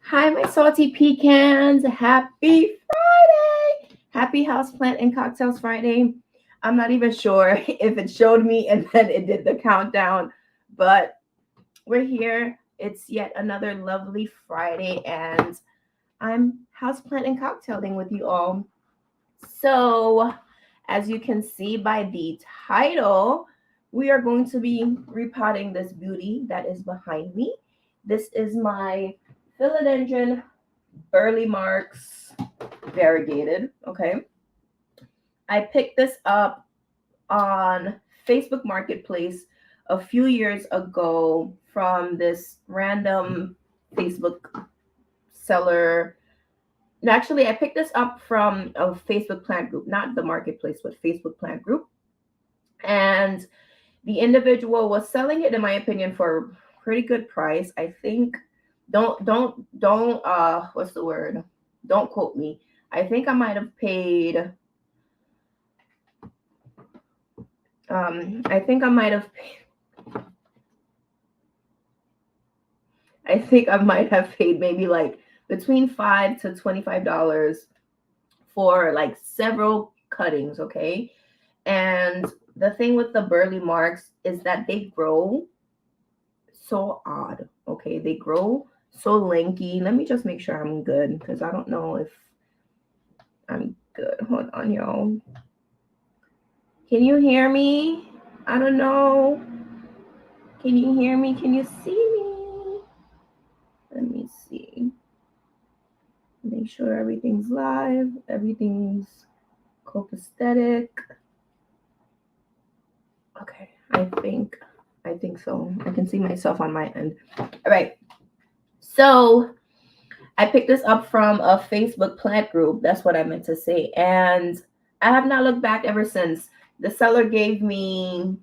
Hi, my salty pecans. Happy Friday. Happy Houseplant and Cocktails Friday. I'm not even sure if it showed me and then it did the countdown, but we're here. It's yet another lovely Friday, and I'm houseplant and cocktailing with you all. So, as you can see by the title, we are going to be repotting this beauty that is behind me. This is my philodendron Burle Marks Variegated. Okay. I picked this up on Facebook Marketplace a few years ago from this random Facebook seller. And actually, I picked this up from a Facebook plant group, not the marketplace, but Facebook plant group. And the individual was selling it, in my opinion, for a pretty good price. I think don't what's the word? Don't quote me. I think I might have paid I think I might have I think I might have paid maybe like between $5 to $25 for like several cuttings, okay? And the thing with the Burle Marks is that they grow so odd, okay? They grow so lanky. Let me just make sure I'm good because I don't know if I'm good. Hold on, y'all. Can you hear me? I don't know. Can you hear me? Can you see me? Let me see. Make sure everything's live. Everything's copacetic. Okay, I think so. I can see myself on my end. All right. So I picked this up from a Facebook plant group. That's what I meant to say. And I have not looked back ever since. The seller gave me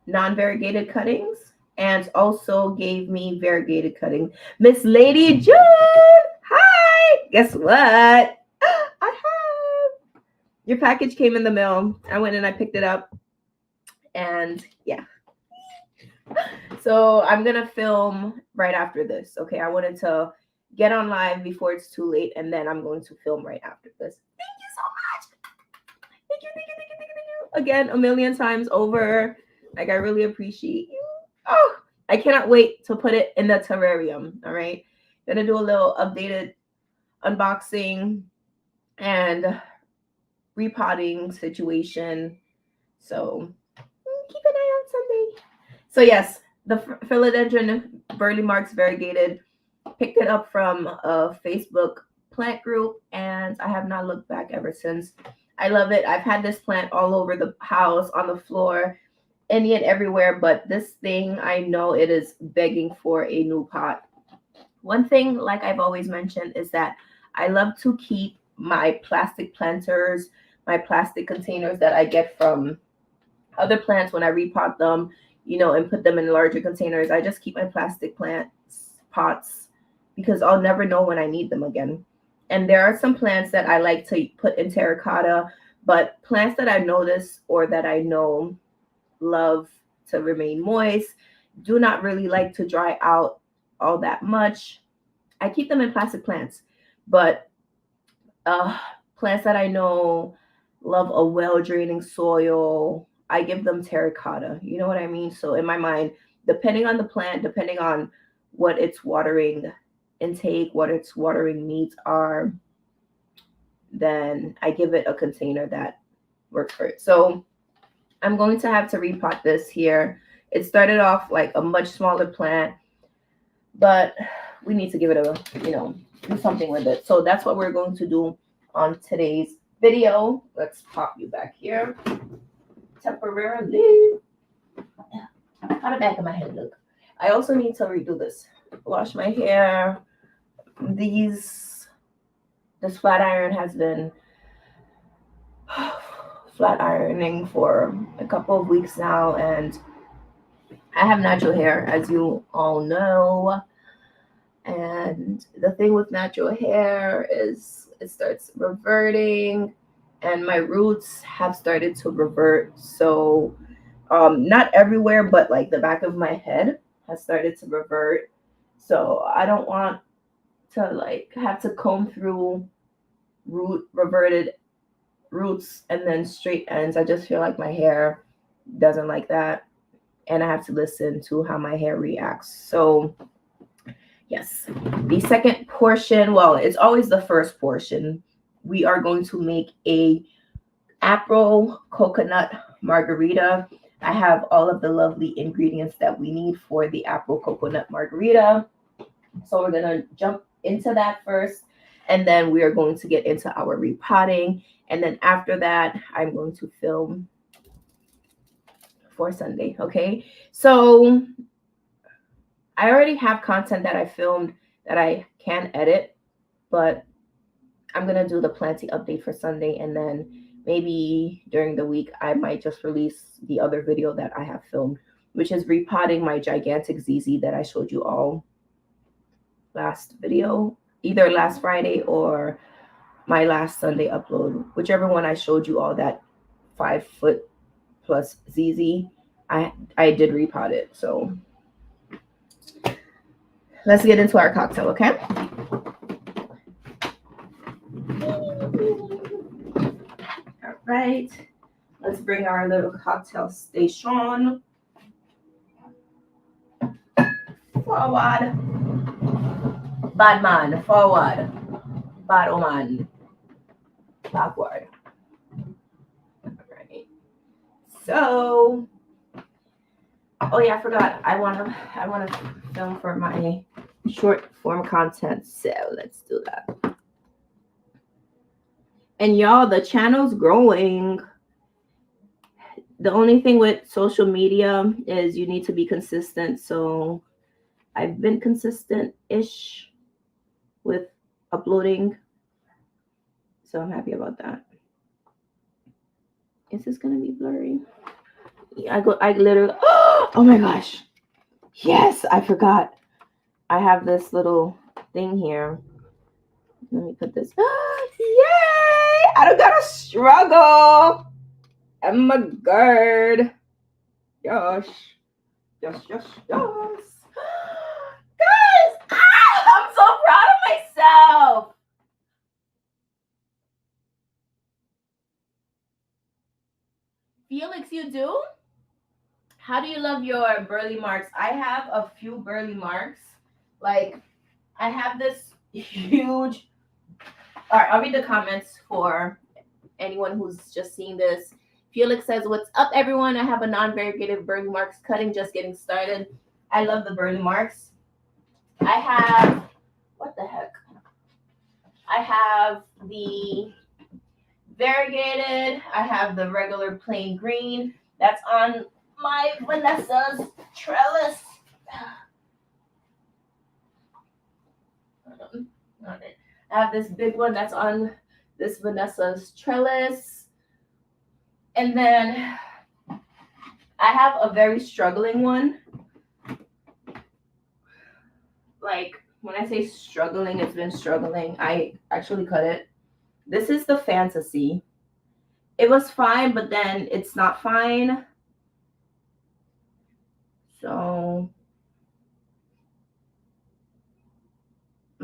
non-variegated cuttings and also gave me variegated cutting. Miss Lady June, hi! Guess what? I have your package came in the mail. I went and I picked it up, and yeah. So I'm gonna film right after this. Okay, I wanted to get on live before it's too late, and then I'm going to film right after this. Thank you so much. Thank you, thank you, thank you, thank you, thank you. Again, a million times over. Like, I really appreciate you. Oh, I cannot wait to put it in the terrarium. All right. Gonna do a little updated unboxing and repotting situation. So keep an eye out someday. So yes, the philodendron Burle Marks Variegated. Picked it up from a Facebook plant group, and I have not looked back ever since. I love it. I've had this plant all over the house, on the floor, any and everywhere, but this thing, I know it is begging for a new pot. One thing, like I've always mentioned, is that I love to keep my plastic planters, my plastic containers that I get from other plants when I repot them, and put them in larger containers. I just keep my plastic plants pots because I'll never know when I need them again. And there are some plants that I like to put in terracotta, but plants that I notice or that I know love to remain moist, do not really like to dry out all that much. I keep them in plastic plants, but uh, plants that I know love a well draining soil, I give them terracotta. You know what I mean? So in my mind, depending on the plant, depending on what its watering intake, what its watering needs are, then I give it a container that works for it. So I'm going to have to repot this here. It started off like a much smaller plant, but we need to give it a, do something with it. So that's what we're going to do on today's video. Let's pop you back here temporarily. How the back of my head look? I also need to redo this. Wash my hair. This flat iron has been flat ironing for a couple of weeks now, and I have natural hair, as you all know. And the thing with natural hair is it starts reverting, and my roots have started to revert. So not everywhere, but like the back of my head has started to revert. So I don't want to like have to comb through reverted roots and then straight ends. I just feel like my hair doesn't like that. And I have to listen to how my hair reacts. So yes, the second portion, well, it's always the first portion. We are going to make a Aperol coconut margarita. I have all of the lovely ingredients that we need for the Aperol coconut margarita. So we're gonna jump into that first, and then we are going to get into our repotting. And then after that, I'm going to film for Sunday. Okay. So I already have content that I filmed that I can edit, but I'm gonna do the planting update for Sunday, and then maybe during the week I might just release the other video that I have filmed, which is repotting my gigantic ZZ that I showed you all last video, either last Friday or my last Sunday upload, whichever one I showed you all that 5 foot plus ZZ. I did repot it. So let's get into our cocktail, okay? All right. Let's bring our little cocktail station forward. Bad man, forward. Bad woman, backward. All right. So, oh yeah, I forgot. I wanna film for my short form content. So let's do that. And y'all, the channel's growing. The only thing with social media is you need to be consistent. So I've been consistent-ish with uploading. So I'm happy about that. Is this gonna be blurry? I literally, oh my gosh. Yes, I forgot. I have this little thing here. Let me put this. Yay! I don't gotta struggle. Oh my god. Gosh. Yes. Guys, I'm so proud of myself. Felix, you do? How do you love your Burle marks? I have a few Burle marks. Like, I have this huge. All right, I'll read the comments for anyone who's just seeing this. Felix says, "What's up, everyone? I have a non-variegated Burle marks cutting, just getting started. I love the Burle marks. I have, what the heck? I have the variegated. I have the regular plain green. That's on my Vanessa's trellis. I have this big one that's on this Vanessa's trellis. And then I have a very struggling one. Like, when I say struggling, it's been struggling. I actually cut it. This is the Fantasy. It was fine, but then it's not fine. So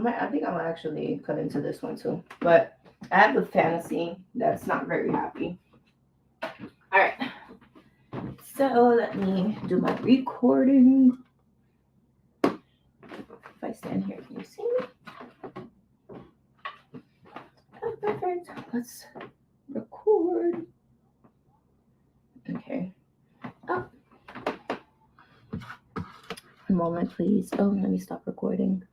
I think I'm actually cut into this one too. But I have the Fantasy that's not very happy. All right. So let me do my recording. If I stand here, can you see me? Oh, perfect. Let's record. Okay. Oh. One moment, please. Oh, let me stop recording.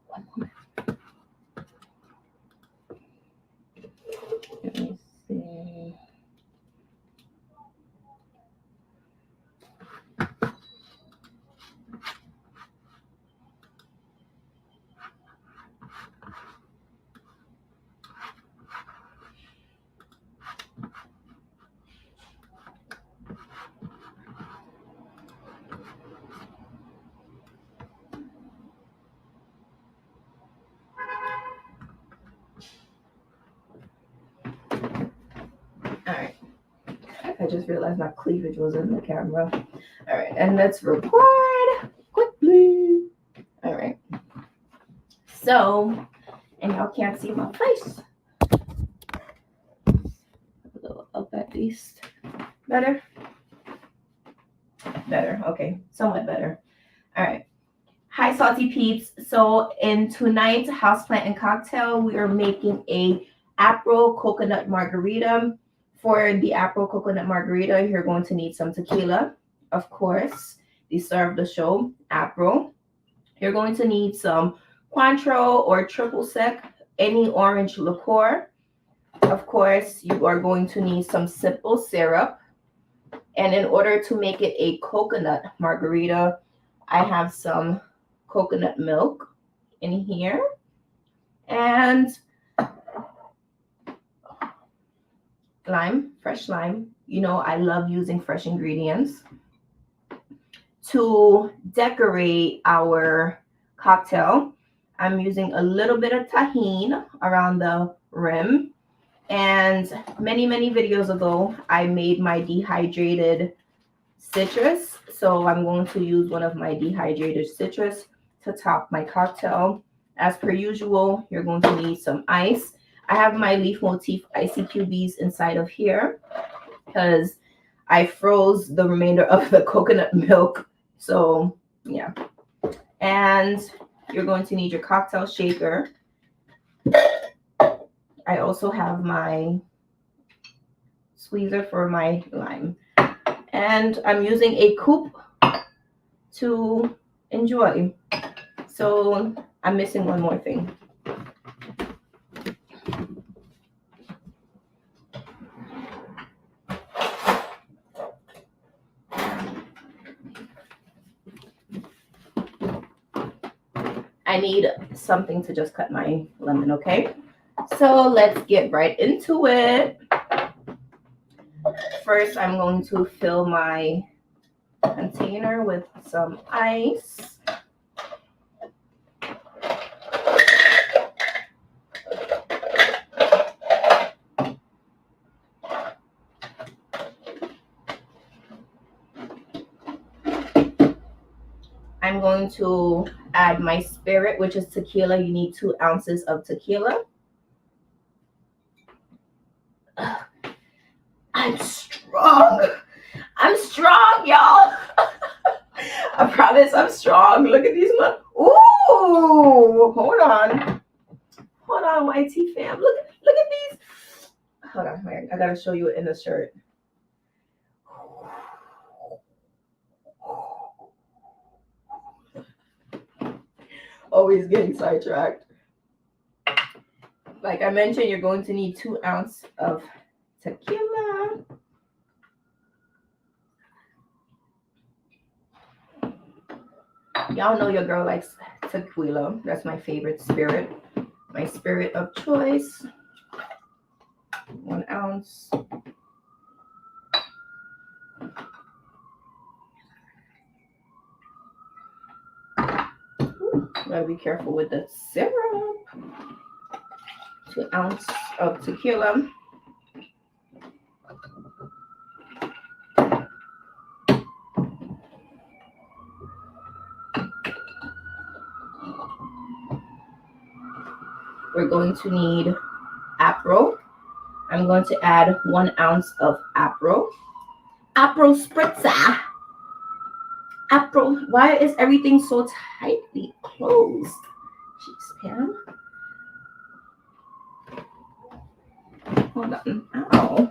One moment. Let me see. All right. I just realized my cleavage was in the camera. All right, and let's record quickly. So, and y'all can't see my face. A little up at least. Better? Better. Okay. Somewhat better. All right. Hi, Salty Peeps. So in tonight's Houseplant and Cocktail, we are making a Aperol coconut margarita. For the Aperol coconut margarita, you're going to need some tequila, of course, the star of the show, Aperol. You're going to need some Cointreau or triple sec, any orange liqueur. Of course, you are going to need some simple syrup. And in order to make it a coconut margarita, I have some coconut milk in here and lime, fresh lime. You know, I love using fresh ingredients. To decorate our cocktail, I'm using a little bit of tahini around the rim. And many videos ago, I made my dehydrated citrus. So I'm going to use one of my dehydrated citrus to top my cocktail. As per usual, you're going to need some ice. I have my Leaf Motif Icy Cubies inside of here because I froze the remainder of the coconut milk. So yeah. And you're going to need your cocktail shaker. I also have my squeezer for my lime. And I'm using a coupe to enjoy. So I'm missing one more thing. I need something to just cut my lemon, okay? So let's get right into it. First, I'm going to fill my container with some ice. I'm going to add my spirit, which is tequila. You need 2 ounces of tequila. I'm strong. I'm strong, y'all. I promise I'm strong. Look at these. Ooh, hold on. Hold on, YT fam. Look at these. Hold on, I gotta show you it in the shirt. Always getting sidetracked. Like I mentioned, you're going to need 2 ounces of tequila. Y'all know your girl likes tequila. That's my favorite spirit. My spirit of choice. 1 ounce. Gotta be careful with the syrup. 2 ounces of tequila. We're going to need Aperol. I'm going to add 1 ounce of Aperol. Aperol spritzer. Aperol. Why is everything so tightly closed? Jeez, Pam. Hold on. Ow.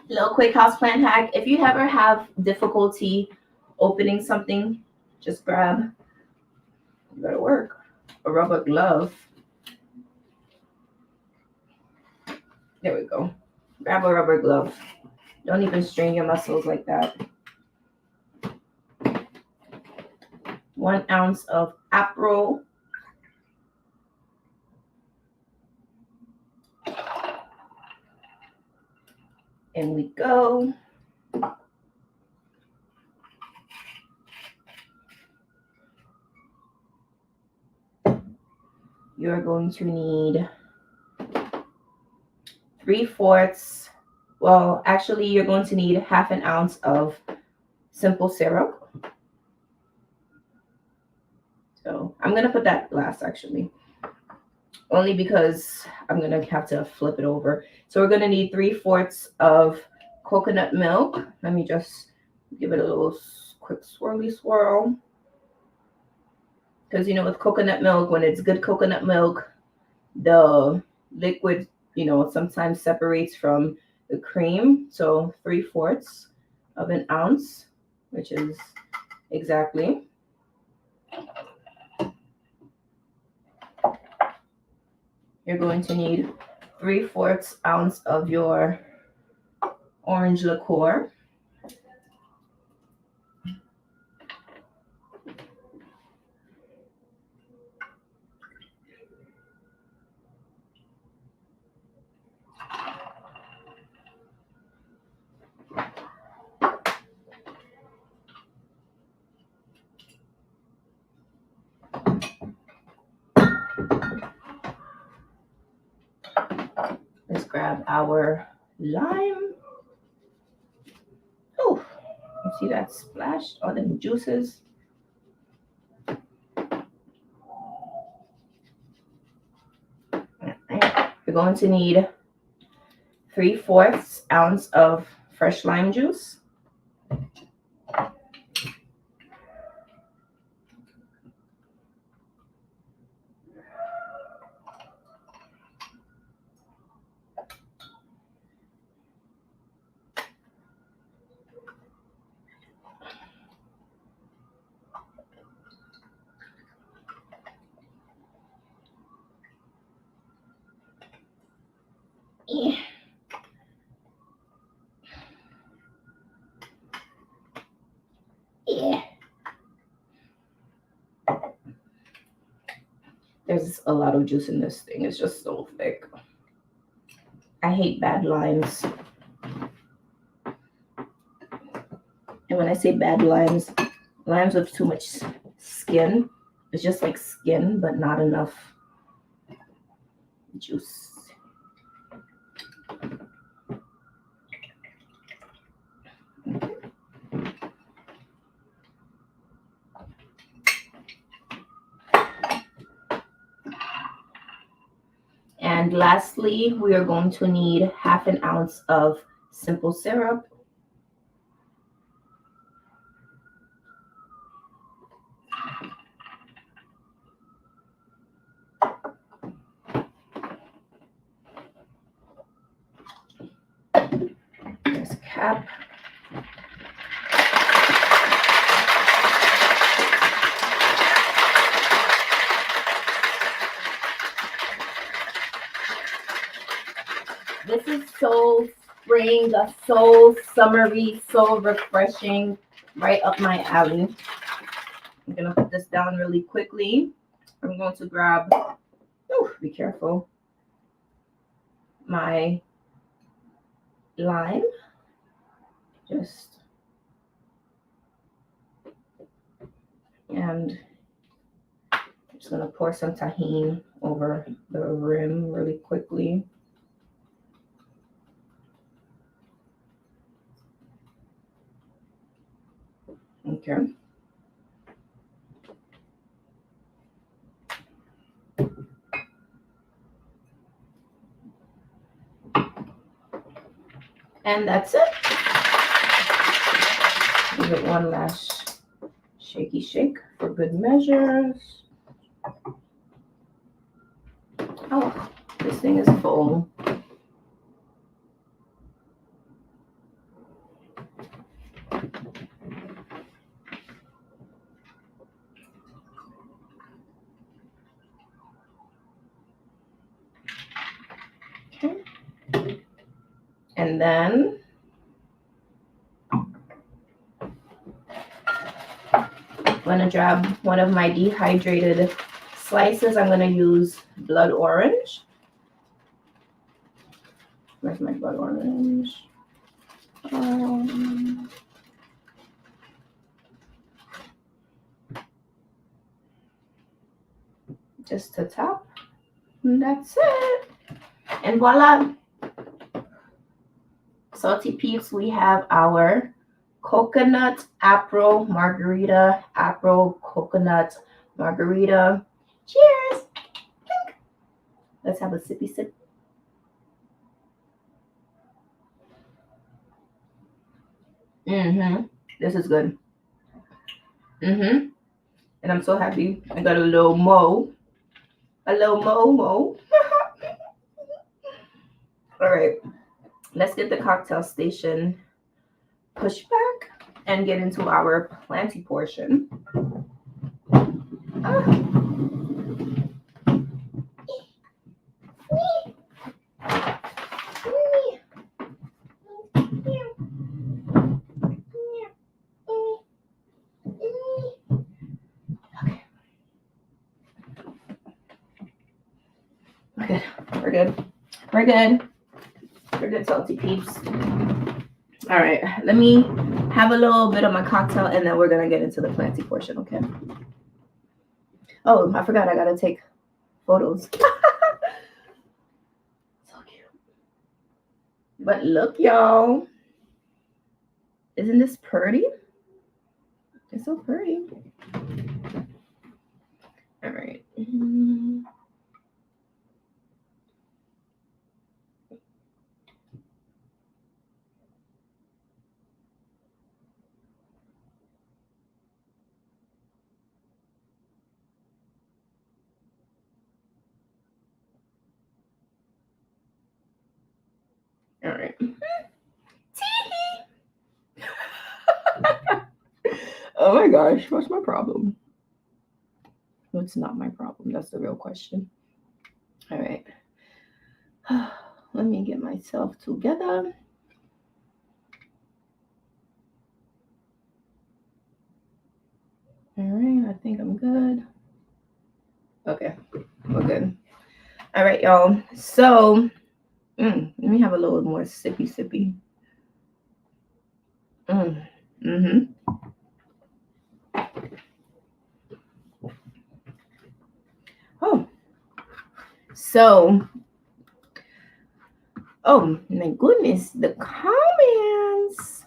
Little quick houseplant hack. If you ever have difficulty opening something, just grab, you gotta work, a rubber glove. There we go. Grab a rubber glove. Don't even strain your muscles like that. 1 ounce of Aperol. In we go. You're going to need 3/4. Well, actually, you're going to need 1/2 ounce of simple syrup. So I'm gonna put that last actually, only because I'm gonna have to flip it over. So we're gonna need 3/4 of coconut milk. Let me just give it a little quick swirly swirl. Because with coconut milk, when it's good coconut milk, the liquid, sometimes separates from the cream. So 3/4 of an ounce, which is exactly. You're going to need 3/4 ounce of your orange liqueur. Let's grab our lime. Oh, you see that splashed all them juices? You're going to need 3/4 ounce of fresh lime juice. Yeah. Yeah. There's a lot of juice in this thing. It's just so thick. I hate bad limes. And when I say bad limes with too much skin, it's just like skin, but not enough juice. And lastly, we are going to need 1/2 ounce of simple syrup. There's a cap. This is so spring, so summery, so refreshing, right up my alley. I'm gonna put this down really quickly. I'm going to grab, be careful, my lime. And I'm just gonna pour some tahini over the rim really quickly. Okay. And that's it. Give it one last shaky shake for good measures. Oh, this thing is full. Okay. And then I'm gonna grab one of my dehydrated slices. I'm gonna use blood orange. Where's my blood orange? Just to top. And that's it. And voila. Salty peeps, we have our coconut Aperol Margarita. Aperol coconut Margarita. Cheers! Let's have a sippy sip. This is good. And I'm so happy. I got a little mo. A little mo. All right. Let's get the cocktail station pushed back and get into our planty portion. Okay. We're good, salty peeps. All right, let me have a little bit of my cocktail and then we're gonna get into the planty portion, okay? Oh, I forgot I gotta take photos. So cute. But look, y'all. Isn't this pretty? It's so pretty. All right. All right. Oh my gosh, what's my problem? What's not my problem? That's the real question. All right. Let me get myself together. All right, I think I'm good. Okay, we're good. All right, y'all. So, let me have a little more sippy. Oh, so, oh my goodness, the comments.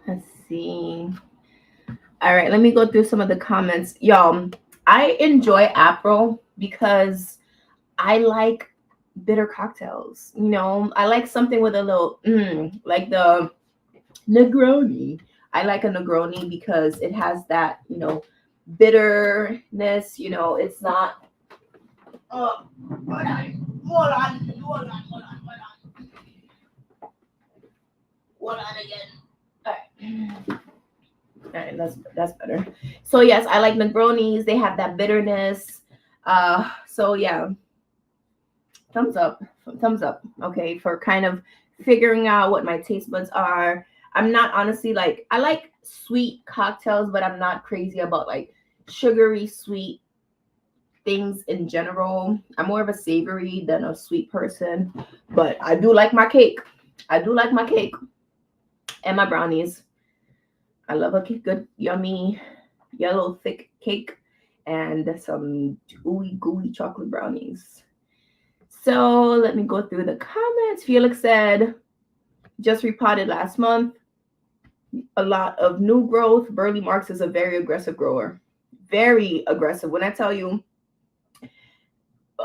Let's see. All right, let me go through some of the comments. Y'all, I enjoy Aperol because I like bitter cocktails. You know, I like something with a little, like the Negroni. I like a Negroni because it has that, you know, bitterness. You know, it's not. Oh, hold on again. All right, that's better. So yes, I like Negronis. They have that bitterness. So yeah, thumbs up. Okay, for kind of figuring out what my taste buds are. I'm not honestly like, I like sweet cocktails, but I'm not crazy about like sugary sweet things in general. I'm more of a savory than a sweet person, but I do like my cake. And my brownies. I love a good, yummy, yellow, thick cake and some gooey chocolate brownies. So let me go through the comments. Felix said, just repotted last month. A lot of new growth. Burle Marx is a very aggressive grower. Very aggressive. When I tell you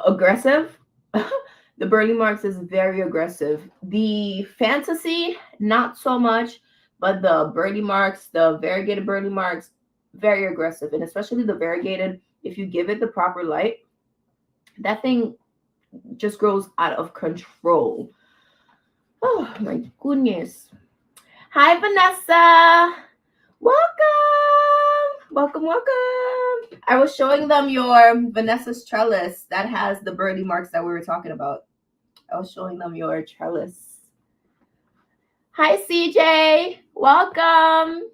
aggressive, the Burle Marx is very aggressive. The Fantasy, not so much. But the Burle Marx, the Variegated Burle Marx, very aggressive. And especially the Variegated, if you give it the proper light, that thing just grows out of control. Oh, my goodness. Hi, Vanessa. Welcome. I was showing them your Vanessa's trellis that has the Burle Marx that we were talking about. I was showing them your trellis. Hi, CJ. Welcome.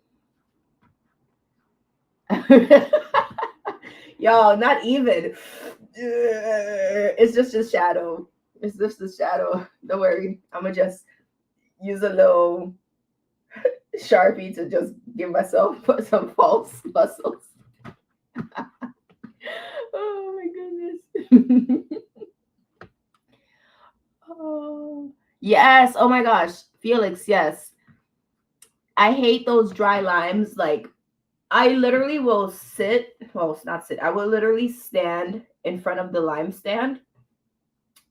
Y'all, not even. It's just a shadow. Don't worry. I'm going to just use a little Sharpie to just give myself some false muscles. Oh, my goodness. Yes. Oh my gosh. Felix, yes. I hate those dry limes. Like, I literally will sit, well, it's not sit, I will literally stand in front of the lime stand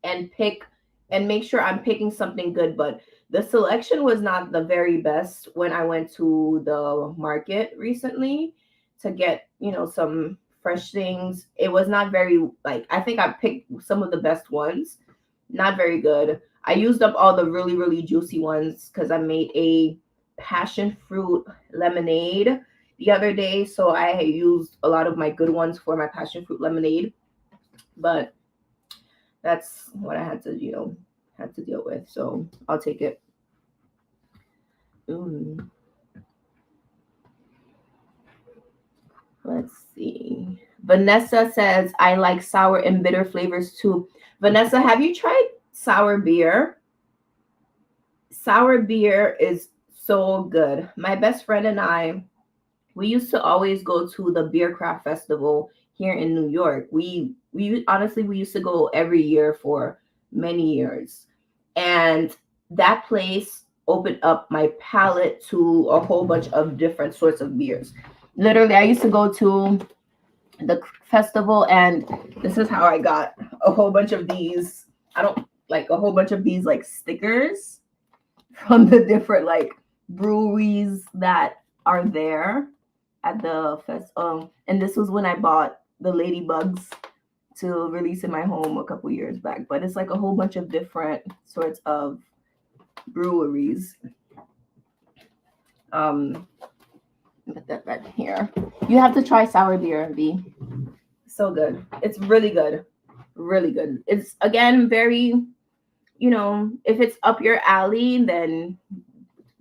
and pick and make sure I'm picking something good. But the selection was not the very best when I went to the market recently to get, some fresh things. It was not very, like, I think I picked some of the best ones. Not very good. I used up all the really, really juicy ones because I made a passion fruit lemonade the other day. So I used a lot of my good ones for my passion fruit lemonade. But that's what I had to, had to deal with. So I'll take it. Mm. Let's see. Vanessa says, I like sour and bitter flavors too. Vanessa, have you tried sour beer? Sour beer is so good. My best friend and I, we used to always go to the beer craft festival here in New York. We honestly, we used to go every year for many years. And that place opened up my palate to a whole bunch of different sorts of beers. Literally, I used to go to the festival, and this is how I got a whole bunch of these. I don't like a whole bunch of these like stickers from the different like breweries that are there at the fest. And this was when I bought the ladybugs to release in my home a couple years back. But it's like a whole bunch of different sorts of breweries. Put that right here. You have to try sour beer, V. So good. It's really good. Really good. It's again very, if it's up your alley, then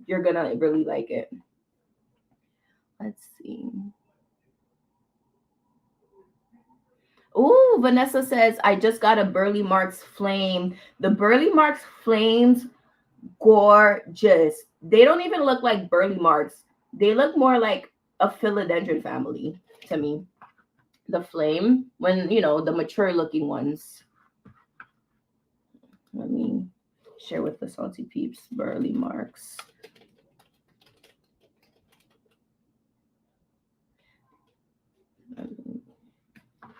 you're gonna really like it. Let's see. Oh, Vanessa says, I just got a Burle Marx Flame. The Burle Marx Flames, gorgeous. They don't even look like Burle Marx. They look more like a philodendron family to me. The flame, when, the mature looking ones. Let me share with the salty peeps, Burle Marx.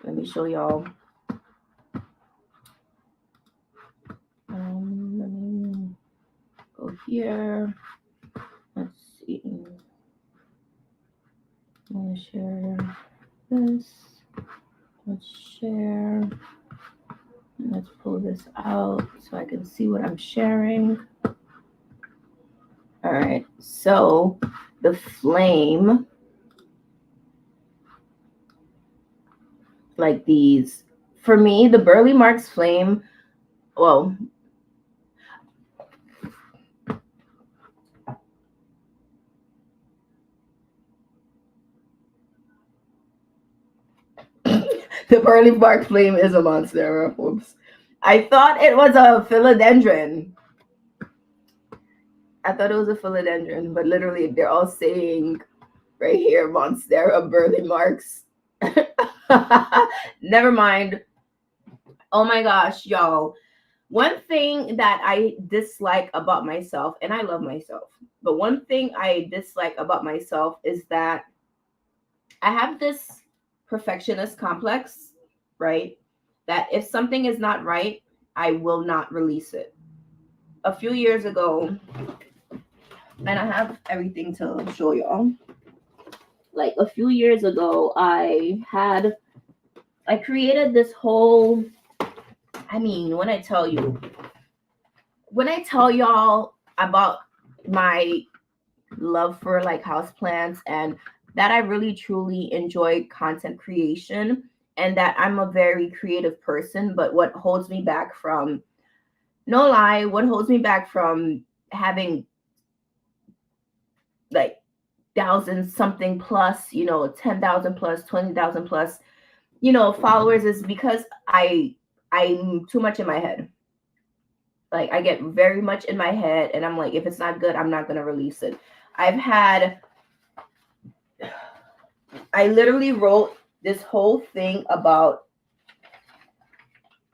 Let me show y'all. Let me go here. Let's see. I'm gonna share this. Let's share. Let's pull this out so I can see what I'm sharing. All right. So the flame, like these, for me, the Burle Marx Flame, well, the Burle Marx Flame is a monstera. Whoops. I thought it was a philodendron. I thought it was a philodendron, but literally they're all saying right here, monstera, Burle Marx. Never mind. Oh my gosh, y'all. One thing that I dislike about myself, and I love myself, but one thing I dislike about myself is that I have this perfectionist complex, right? That if something is not right, I will not release it. A few years ago, and I have everything to show y'all. Like a few years ago, I created this whole, I mean, when I tell y'all about my love for like houseplants, and that I really truly enjoy content creation, and that I'm a very creative person, but what holds me back from, no lie, what holds me back from having like thousand something plus, 10,000 plus, 20,000 plus, followers is because I'm too much in my head. Like I get very much in my head, and I'm like, if it's not good, I'm not gonna release it. I literally wrote this whole thing about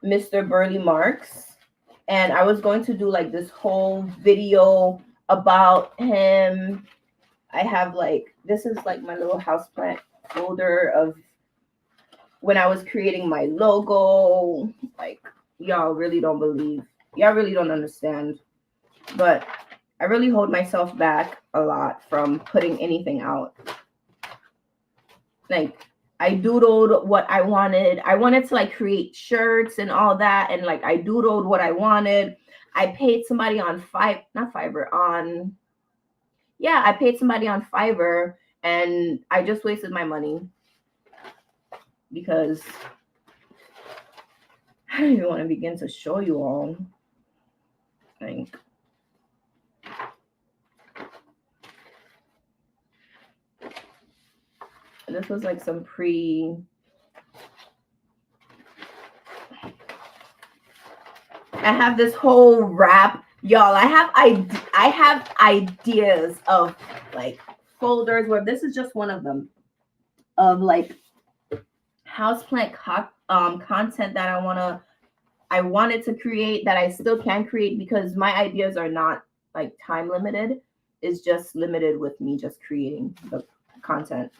Mr. Burle Marx, and I was going to do like this whole video about him. I have like, this is like my little houseplant folder of when I was creating my logo. Like, y'all really don't believe, y'all really don't understand, but I really hold myself back a lot from putting anything out. Like, I doodled what I wanted. I wanted to like create shirts and all that, and like I doodled what I wanted. I paid somebody on I paid somebody on Fiverr, and I just wasted my money because I don't even want to begin to show you all. Like, this was like some I have this whole wrap, y'all. I have ideas of like folders where this is just one of them, of like houseplant content that I wanted to create, that I still can create, because my ideas are not like time limited. It's just limited with me just creating the content.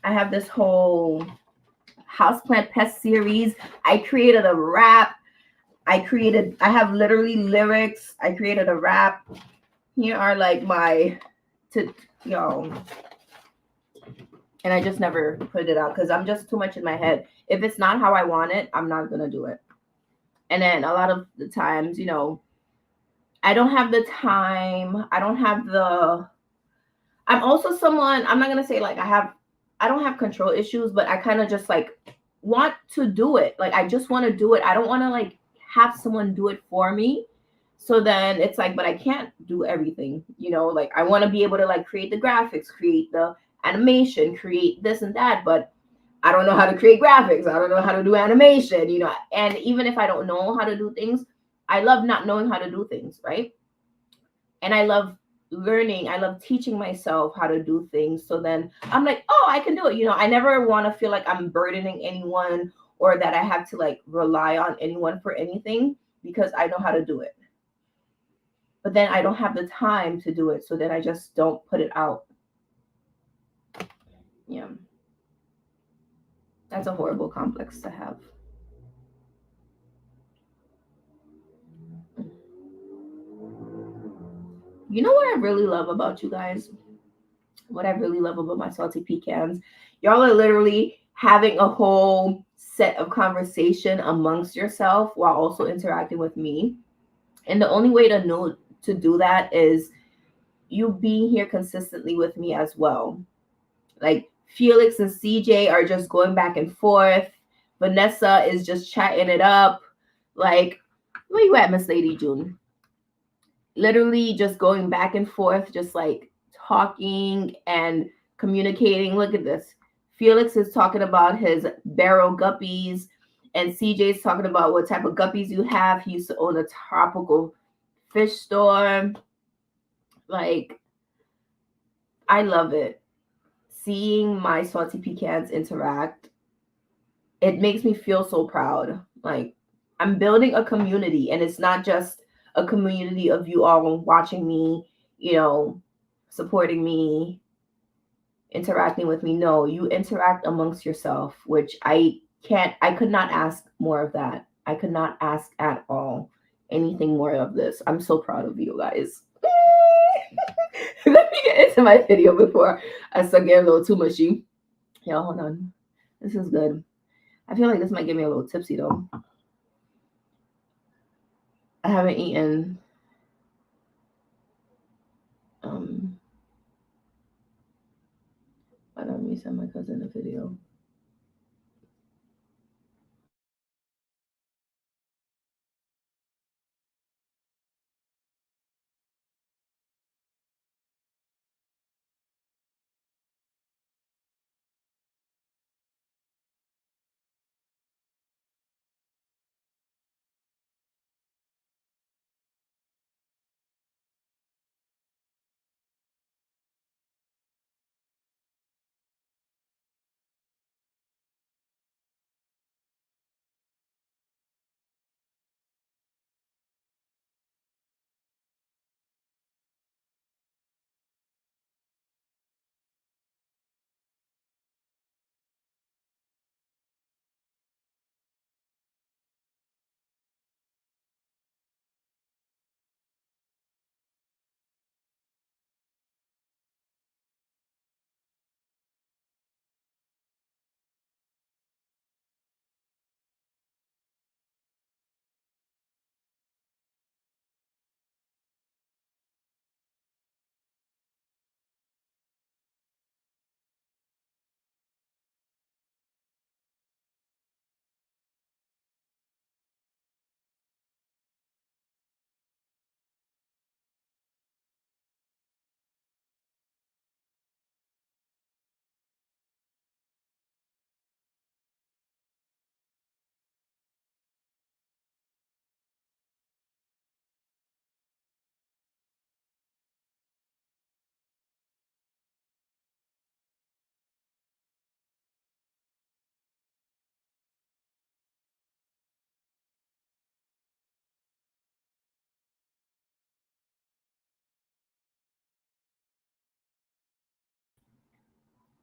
I have this whole houseplant pest series. I created a rap. I have literally lyrics. I created a rap. Here are like y'all. And I just never put it out because I'm just too much in my head. If it's not how I want it, I'm not gonna do it. And then a lot of the times, you know, I don't have the time. I'm also someone, I'm not gonna say like I don't have control issues, but I kind of just like want to do it. Like, I just want to do it. I don't want to like have someone do it for me. So then it's like, but I can't do everything, you know, like I want to be able to like create the graphics, create the animation, create this and that, but I don't know how to create graphics. I don't know how to do animation, you know. And even if I don't know how to do things, I love not knowing how to do things, right? And I love learning. I love teaching myself how to do things. So then I'm like, oh, I can do it. You know, I never want to feel like I'm burdening anyone or that I have to like rely on anyone for anything, because I know how to do it. But then I don't have the time to do it. So then I just don't put it out. Yeah. That's a horrible complex to have. You know what I really love about you guys? What I really love about my salty pecans? Y'all are literally having a whole set of conversation amongst yourself while also interacting with me. And the only way to know to do that is you being here consistently with me as well. Like, Felix and CJ are just going back and forth. Vanessa is just chatting it up. Like, where you at, Miss Lady June? Literally just going back and forth, just like talking and communicating. Look at this. Felix is talking about his barrel guppies, and CJ's talking about what type of guppies you have. He used to own a tropical fish store. Like, I love it. Seeing my salty pecans interact, it makes me feel so proud. Like, I'm building a community, and it's not just a community of you all watching me, you know, supporting me, interacting with me. No, you interact amongst yourself, which I could not ask more of that. I could not ask at all anything more of this. I'm so proud of you guys. Let me get into my video before I start getting a little too mushy. Yo, hold on. This is good. I feel like this might get me a little tipsy though. I haven't eaten. Let me send my cousin a video.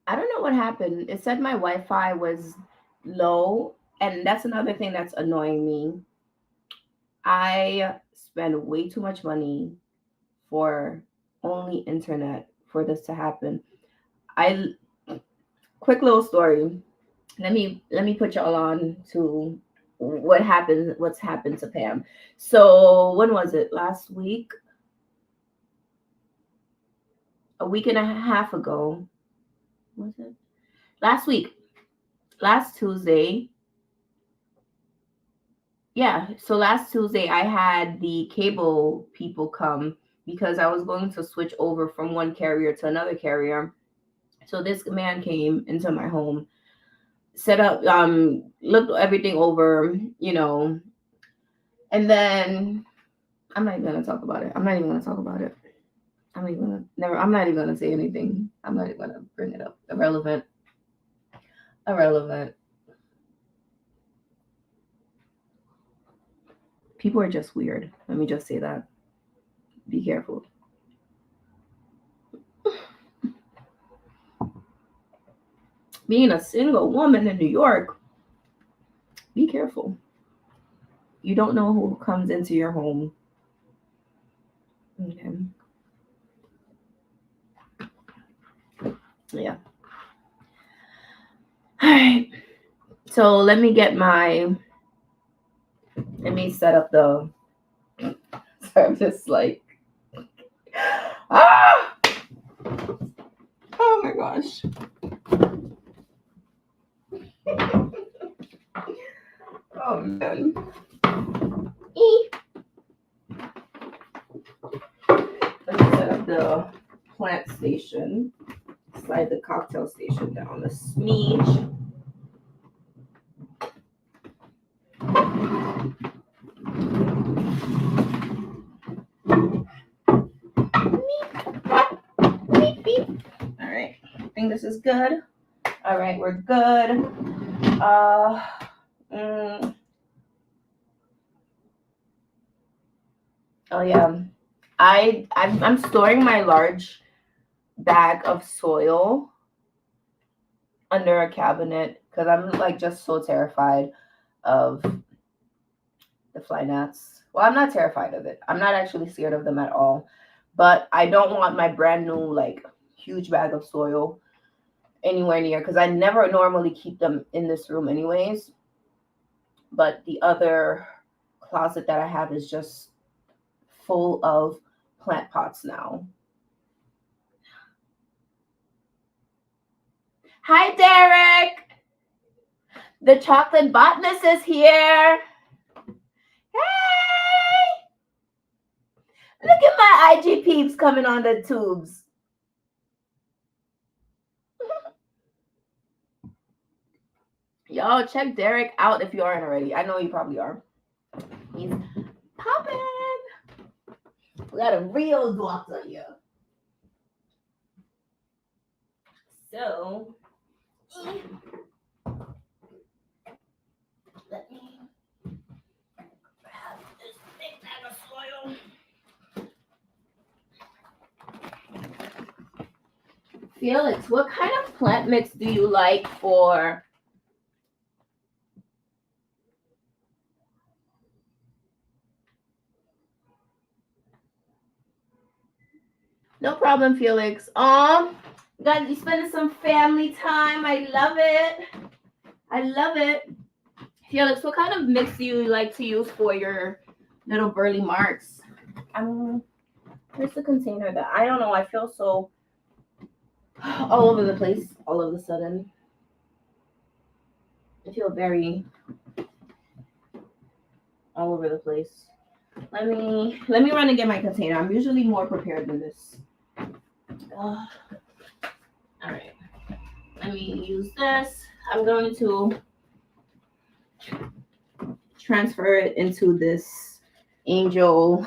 I don't know what happened. It said my Wi-Fi was low, and that's another thing that's annoying me. I spend way too much money for only internet for this to happen. I quick little story. Let me put y'all on to what's happened to Pam. So when was it? Last week? A week and a half ago. Was it? Last week. Last Tuesday. Yeah, so last Tuesday I had the cable people come because I was going to switch over from one carrier to another carrier. So this man came into my home, set up, looked everything over, and then I'm not even gonna talk about it. I'm not even gonna talk about it. I'm not even gonna say anything. I'm not even gonna bring it up. Irrelevant. Irrelevant. People are just weird. Let me just say that. Be careful. Being a single woman in New York, be careful. You don't know who comes into your home. Okay. Yeah. All right. So let me set up the. So I'm just like, ah! Oh my gosh. Oh man. Let me set up the plant station. Slide the cocktail station down a smidge. Beep, beep. All right. I think this is good. All right, we're good. Oh yeah. I'm storing my large bag of soil under a cabinet because I'm like just so terrified of the fly gnats. Well, I'm not terrified of it. I'm not actually scared of them at all. But I don't want my brand new like huge bag of soil anywhere near because I never normally keep them in this room anyways. But the other closet that I have is just full of plant pots now. Hi, Derek. The chocolate botanist is here. Hey! Look at my IG peeps coming on the tubes. Y'all check Derek out if you aren't already. I know you probably are. He's popping. We got a real doctor here. So, let me grab this big bag of soil. Felix, what kind of plant mix do you like for? No problem, Felix. Guys, you spending some family time. I love it. I love it. Felix, what kind of mix do you like to use for your little Burle marks? Where's the container that I don't know. I feel so all over the place all of a sudden. I feel very all over the place. Let me run and get my container. I'm usually more prepared than this. All right. Let me use this. I'm going to transfer it into this angel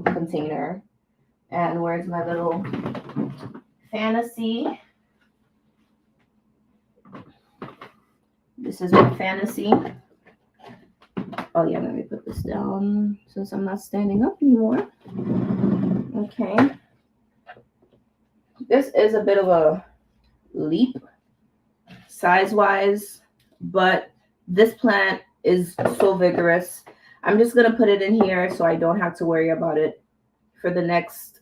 container. And where's my little fantasy? This is my fantasy. Oh yeah, let me put this down since I'm not standing up anymore. Okay. This is a bit of a leap size-wise, but this plant is so vigorous. I'm just gonna put it in here so I don't have to worry about it for the next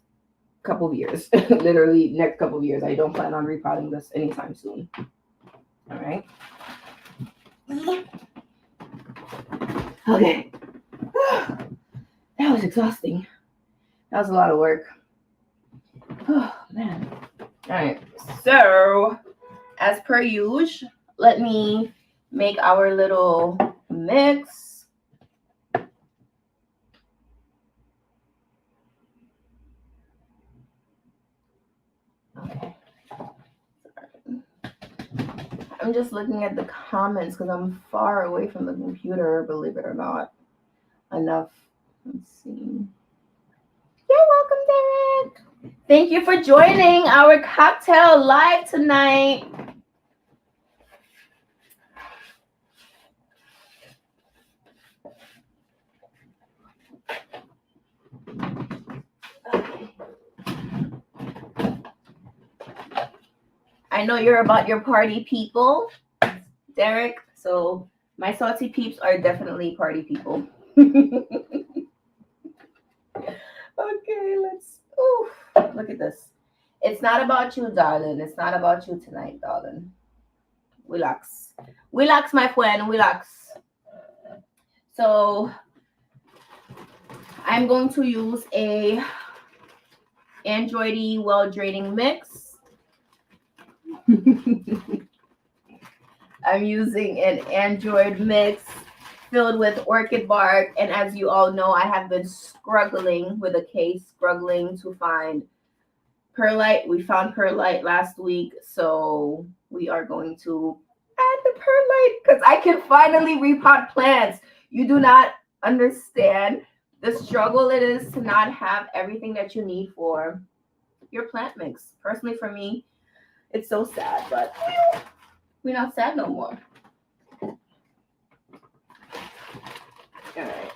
couple of years. Literally next couple of years. I don't plan on repotting this anytime soon. All right. Okay. That was exhausting. That was a lot of work. Oh man. All right. So as per usual, let me make our little mix. Okay. Sorry. I'm just looking at the comments because I'm far away from the computer, believe it or not. Enough. Let's see. You're welcome, Derek. Thank you for joining our cocktail live tonight. I know you're about your party people, Derek. So my salty peeps are definitely party people. Okay, let's. Ooh, look at this. It's not about you, darling. It's not about you tonight, darling. Relax. Relax, my friend. Relax. So I'm going to use a Androidy well draining mix. I'm using an Android mix filled with orchid bark, and as you all know, I have been struggling with a case, struggling to find perlite. We found perlite last week, so we are going to add the perlite because I can finally repot plants. You do not understand the struggle it is to not have everything that you need for your plant mix. Personally, for me, it's so sad, but we're not sad no more. All right.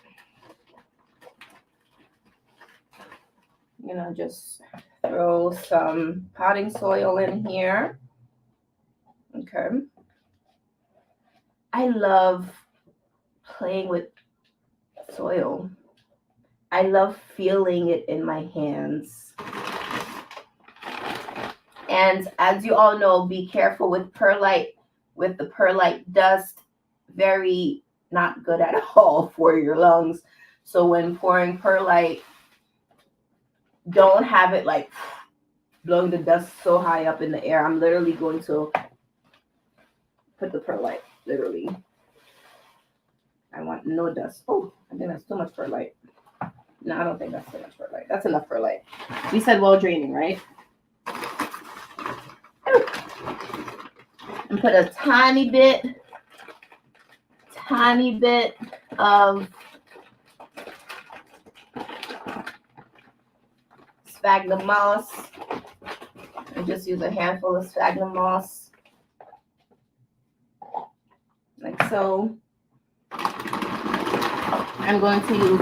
I'm gonna just throw some potting soil in here. Okay. I love playing with soil. I love feeling it in my hands. And as you all know, be careful with perlite. With the perlite dust, very not good at all for your lungs. So when pouring perlite, don't have it like blowing the dust so high up in the air. I'm literally going to put the perlite, literally. I want no dust. Oh, I think that's too much perlite. No, I don't think that's too much perlite. That's enough perlite. We said well draining, right? And put a tiny bit of sphagnum moss. I just use a handful of sphagnum moss, like so. I'm going to use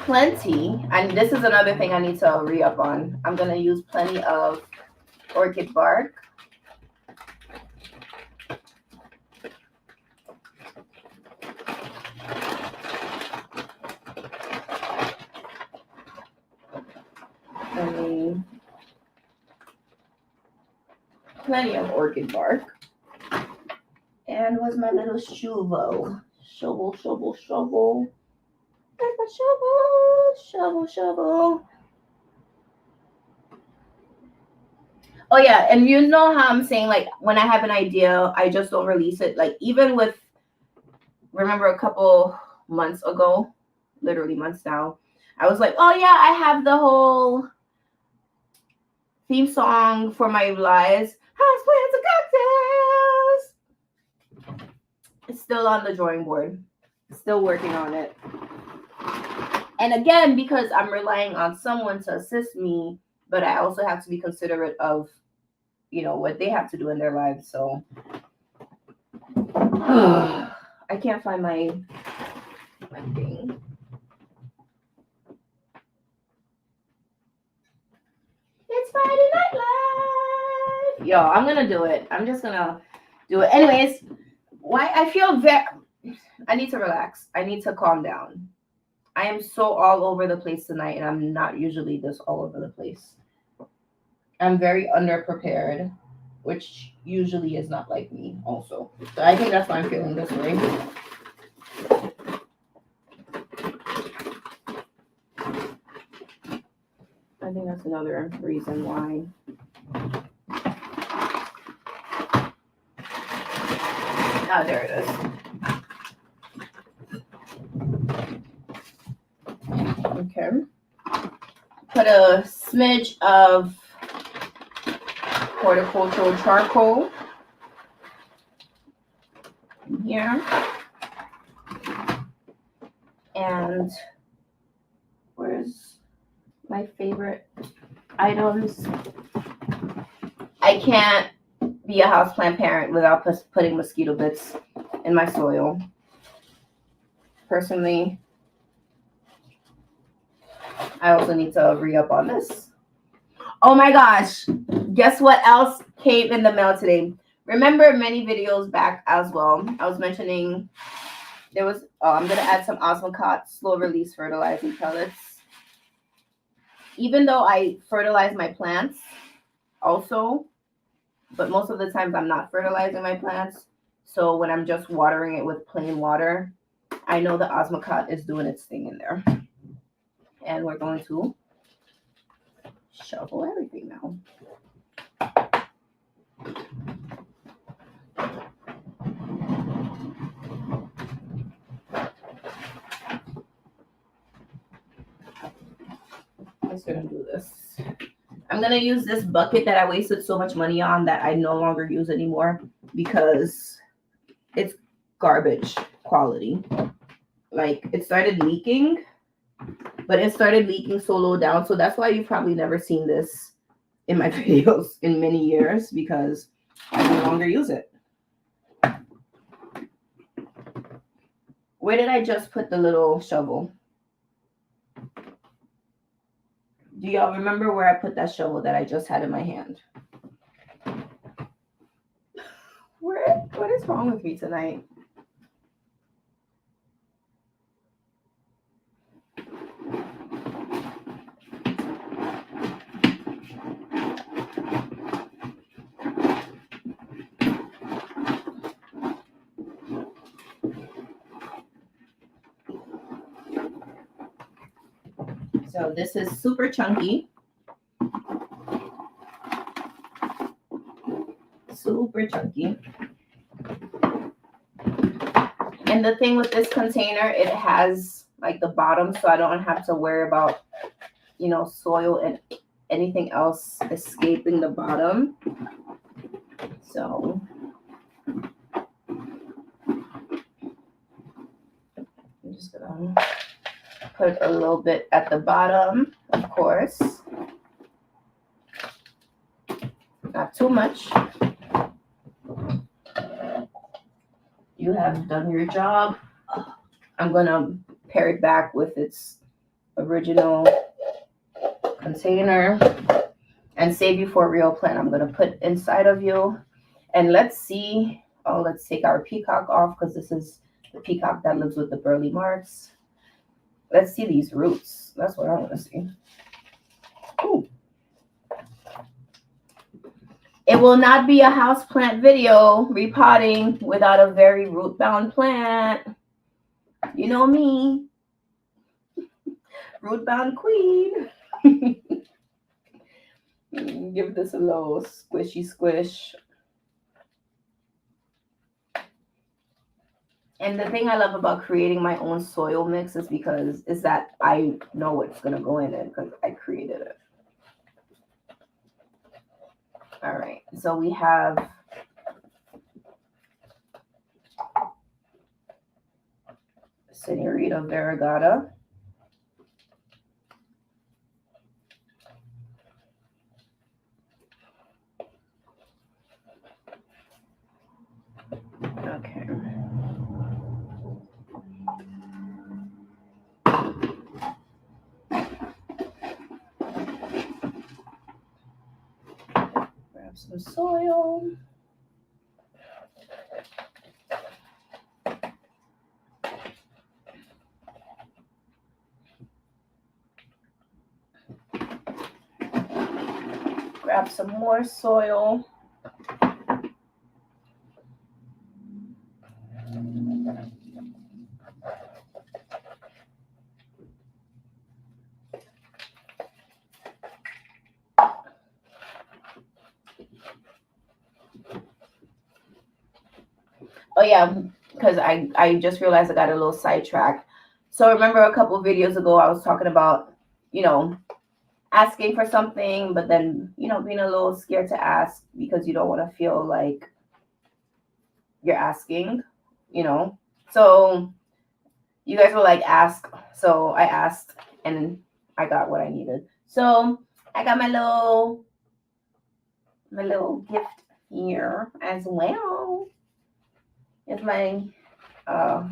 plenty, and this is another thing I need to re-up on. I'm going to use plenty of orchid bark. Plenty of orchid bark. And where's my little shovel? Shovel. Where's my shovel? Oh yeah, and you know how I'm saying, like, when I have an idea, I just don't release it. Like, even with, remember a couple months ago, literally months now, I was like, oh yeah, I have the whole theme song for my lives. Houseplants and cocktails. It's still on the drawing board. Still working on it. And again, because I'm relying on someone to assist me, but I also have to be considerate of, you know, what they have to do in their lives. So I can't find my thing. It's Friday Night Live. Yo, I'm gonna do it. I'm just gonna do it. Anyways, why I feel very. I need to relax. I need to calm down. I am so all over the place tonight, and I'm not usually this all over the place. I'm very underprepared, which usually is not like me, also. So I think that's why I'm feeling this way. I think that's another reason why. Oh, there it is. Okay. Put a smidge of horticultural charcoal in here. And where's my favorite items? I can't be a houseplant parent without putting mosquito bits in my soil. Personally, I also need to re-up on this. Oh my gosh, guess what else came in the mail today? Remember many videos back as well, I was mentioning there was, I'm going to add some Osmocote slow release fertilizing pellets. Even though I fertilize my plants also, but most of the times I'm not fertilizing my plants. So when I'm just watering it with plain water, I know the Osmocote is doing its thing in there. And we're going to shovel everything now. I'm just gonna do this. I'm gonna use this bucket that I wasted so much money on that I no longer use anymore because it's garbage quality. Like, it started leaking, but it started leaking so low down. So that's why you've probably never seen this in my videos in many years, because I no longer use it. Where did I just put the little shovel? Do y'all remember where I put that shovel that I just had in my hand? What is wrong with me tonight? So this is super chunky. Super chunky. And the thing with this container, it has like the bottom, so I don't have to worry about, you know, soil and anything else escaping the bottom. So I'm just gonna put a little bit at the bottom, of course. Not too much. You have done your job. I'm gonna pair it back with its original container and save you for a real plant. I'm gonna put inside of you. And let's see. Oh, let's take our peacock off, because this is the peacock that lives with the Burle marks. Let's see these roots. That's what I want to see. Ooh. It will not be a houseplant video repotting without a very root-bound plant. You know me. Root-bound queen. Give this a little squishy squish. And the thing I love about creating my own soil mix is that I know what's gonna go in it because I created it. All right, so we have Senorita Variegata. Okay. Grab some soil. Grab some more soil. Oh yeah, because I just realized I got a little sidetracked. So remember a couple videos ago I was talking about, you know, asking for something, but then, you know, being a little scared to ask because you don't want to feel like you're asking, you know. So you guys were like, ask. So I asked and I got what I needed. So I got my little gift here as well. It's my no,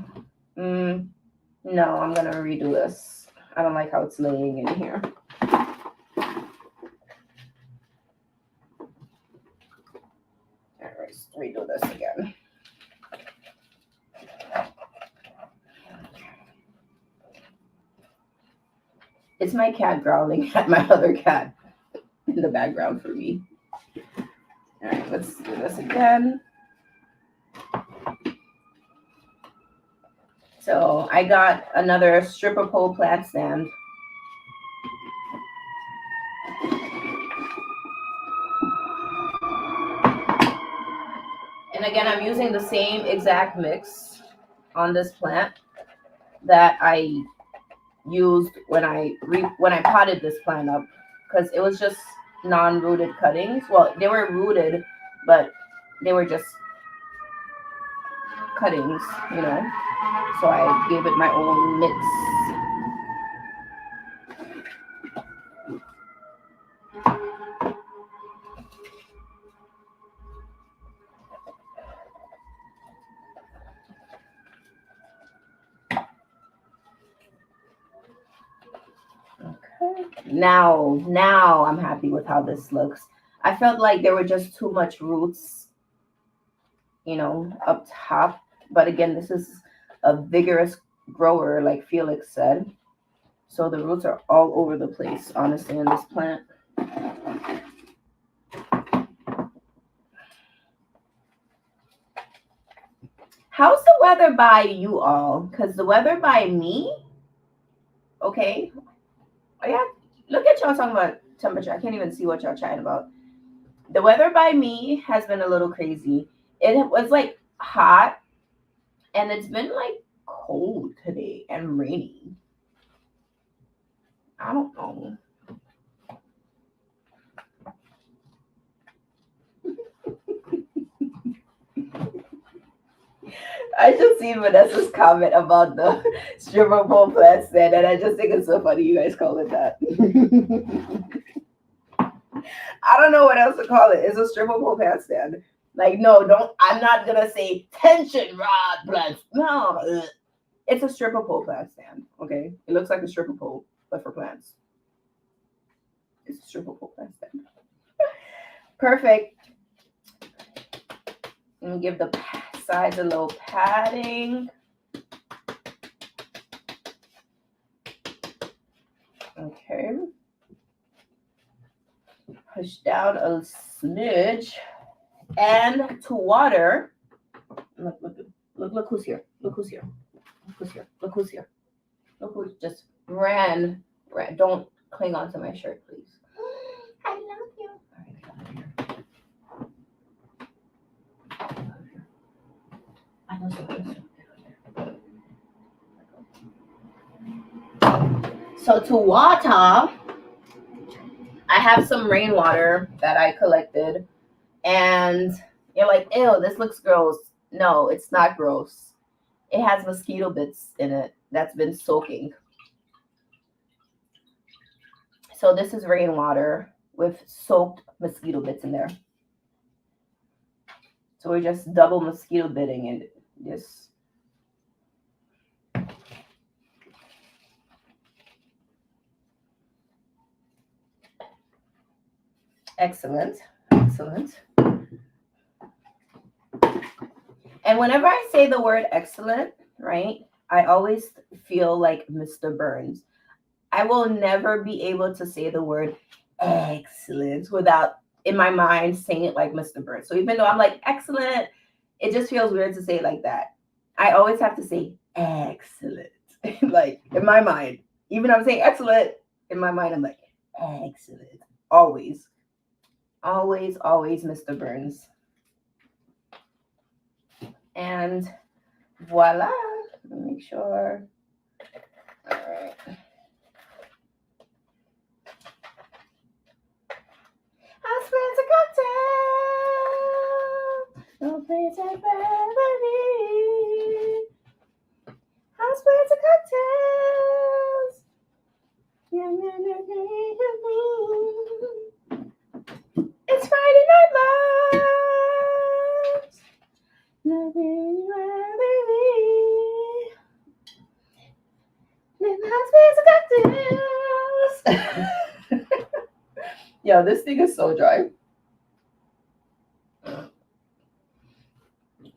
I'm gonna redo this. I don't like how it's laying in here. Alright, let's redo this again. It's my cat growling at my other cat in the background for me. Alright, let's do this again. So I got another stripper pole plant stand. And again, I'm using the same exact mix on this plant that I used when I potted this plant up, because it was just non-rooted cuttings. Well, they were rooted, but they were just cuttings, you know. So I gave it my own mix. Okay. Now I'm happy with how this looks. I felt like there were just too much roots, you know, up top. But again, this is a vigorous grower, like Felix said. So the roots are all over the place, honestly, in this plant. How's the weather by you all? Because the weather by me, okay. Oh yeah, look at y'all talking about temperature. I can't even see what y'all chatting about. The weather by me has been a little crazy. It was like hot, and it's been like cold today and rainy. I don't know. I just seen Vanessa's comment about the stripper pole plant stand, and I just think it's so funny you guys call it that. I don't know what else to call it. It's a stripper pole plant stand. Like, no, don't. I'm not gonna say tension rod plants. No, it's a stripper pole plant stand. Okay, it looks like a stripper pole, but for plants. It's a stripper pole plant stand. Perfect. And give the sides a little padding. Okay. Push down a smidge. And to water. Look who's here. Look who's here. Look who's here. Look who's here. Look who just ran. Don't cling onto my shirt, please. I love you. I know so to water, I have some rainwater that I collected, and you're like, ew, this looks gross. No, it's not gross. It has mosquito bits in it that's been soaking. So this is rainwater with soaked mosquito bits in there. So we're just double mosquito bitting in this. Excellent. excellent. And whenever I say the word excellent, right, I always feel like Mr. Burns. I will never be able to say the word excellent without, in my mind, saying it like Mr. Burns. So even though I'm like excellent, it just feels weird to say it like that. I always have to say excellent, like in my mind. Even though I'm saying excellent, in my mind, I'm like excellent. Always, always, always, Mr. Burns. And voila. Let me make sure. All right. Hauzplant a cocktail. No place I'd rather be. Hauzplant a cocktails. Yeah, yeah, yeah, yeah, yeah. It's Friday Night Lights. Nothing rather be. Hauzplant a cocktails. Yo, this thing is so dry.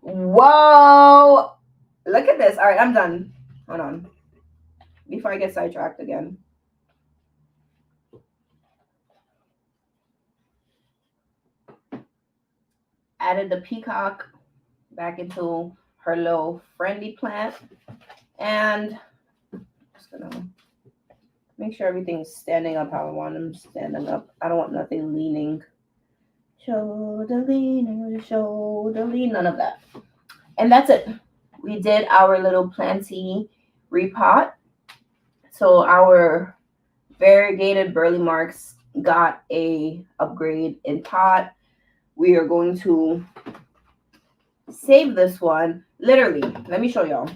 Whoa! Look at this. All right, I'm done. Hold on. Before I get sidetracked again. Added the peacock back into her little friendly plant. And I'm just going to make sure everything's standing up how I want them standing up. I don't want nothing leaning. Shoulder lean, shoulder lean, none of that. And that's it. We did our little planty repot. So our variegated Burle Marks got a upgrade in pot. We are going to save this one. Literally, let me show y'all.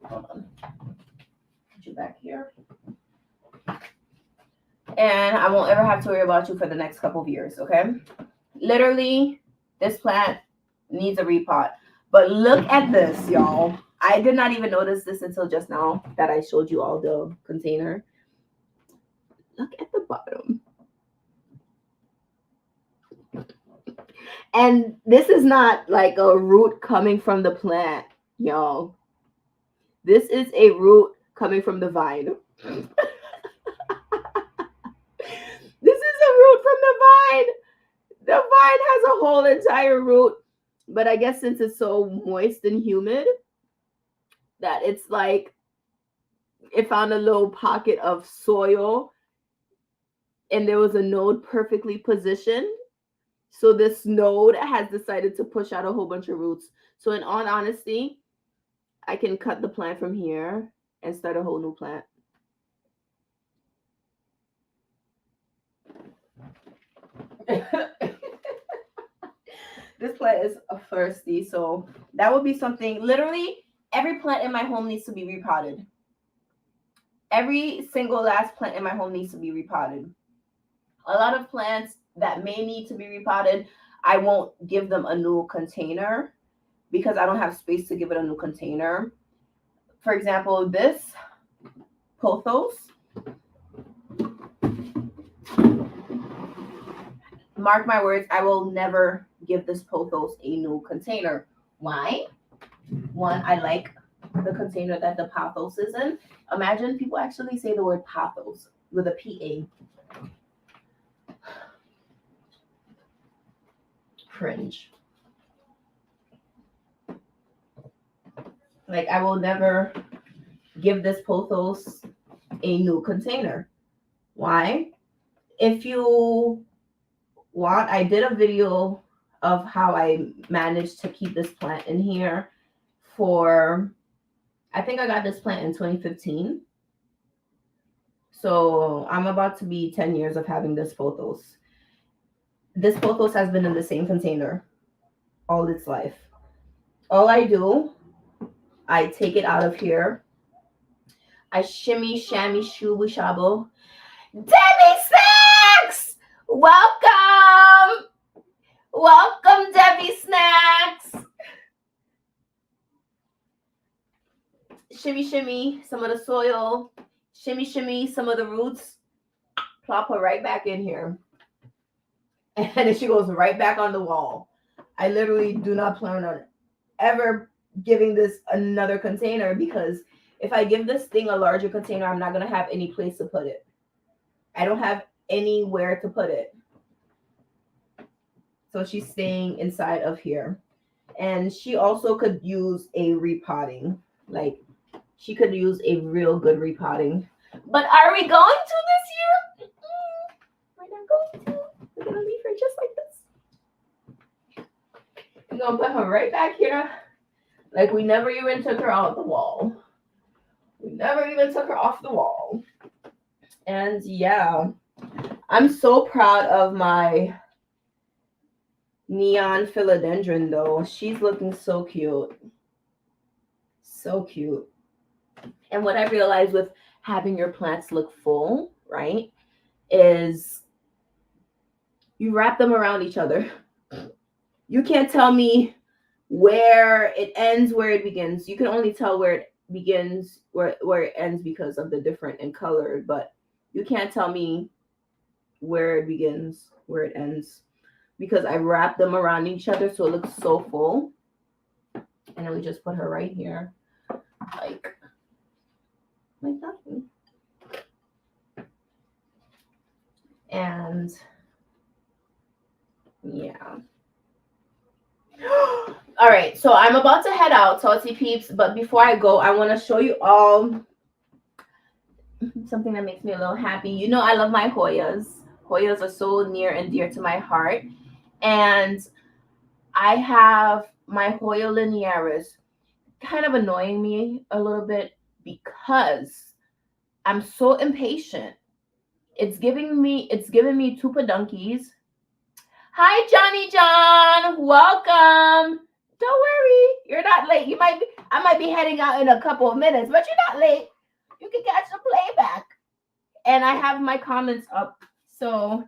Hold on. Put you back here. And I won't ever have to worry about you for the next couple of years, okay? Literally, this plant needs a repot. But look at this, y'all. I did not even notice this until just now that I showed you all the container. Look at the bottom. And this is not like a root coming from the plant, y'all. This is a root coming from the vine. This is a root from the vine. The vine has a whole entire root. But I guess since it's so moist and humid, that it's like it found a little pocket of soil and there was a node perfectly positioned. So this node has decided to push out a whole bunch of roots. So in all honesty, I can cut the plant from here and start a whole new plant. This plant is thirsty, so that would be something. Literally, every plant in my home needs to be repotted. Every single last plant in my home needs to be repotted. A lot of plants that may need to be repotted, I won't give them a new container because I don't have space to give it a new container. For example, this pothos. Mark my words, I will never give this pothos a new container. Why? One, I like the container that the pothos is in. Imagine people actually say the word pothos with a P-A. Cringe. Like, I will never give this pothos a new container. Why? If you want, I did a video of how I managed to keep this plant in here for, I think I got this plant in 2015. So I'm about to be 10 years of having this pothos. This pothos has been in the same container all its life. All I do, I take it out of here. I shimmy, shammy, shooby, shabo. Debbie Snacks! Welcome! Welcome, Debbie Snacks! Shimmy, shimmy, some of the soil. Shimmy, shimmy, some of the roots. Plop her right back in here. and then she goes right back on the wall. I literally do not plan on ever giving this another container, because if I give this thing a larger container, I'm not going to have any place to put it. I don't have anywhere to put it. So she's staying inside of here. And she also could use a repotting. Like, she could use a real good repotting. But are we going to this year? We're not going to. We're going to leave her just like this. I'm going to put her right back here. Like, we never even took her off the wall. We never even took her off the wall. And yeah, I'm so proud of my neon philodendron though. She's looking so cute. So cute. And what I realized with having your plants look full, right, is you wrap them around each other. You can't tell me where it ends, where it begins. You can only tell where it begins, where it ends, because of the different in color, but you can't tell me where it begins, where it ends, because I wrap them around each other so it looks so full. And then we just put her right here, like that. And yeah. All right, so I'm about to head out, Salty Peeps, but before I go, I want to show you all something that makes me a little happy. You know, I love my Hoyas. Hoyas are so near and dear to my heart. And I have my Hoya linearis kind of annoying me a little bit because I'm so impatient. It's giving me two pedunkies. Hi, Johnny John. Welcome. Don't worry. You're not late. I might be heading out in a couple of minutes, but you're not late. You can catch the playback. And I have my comments up. So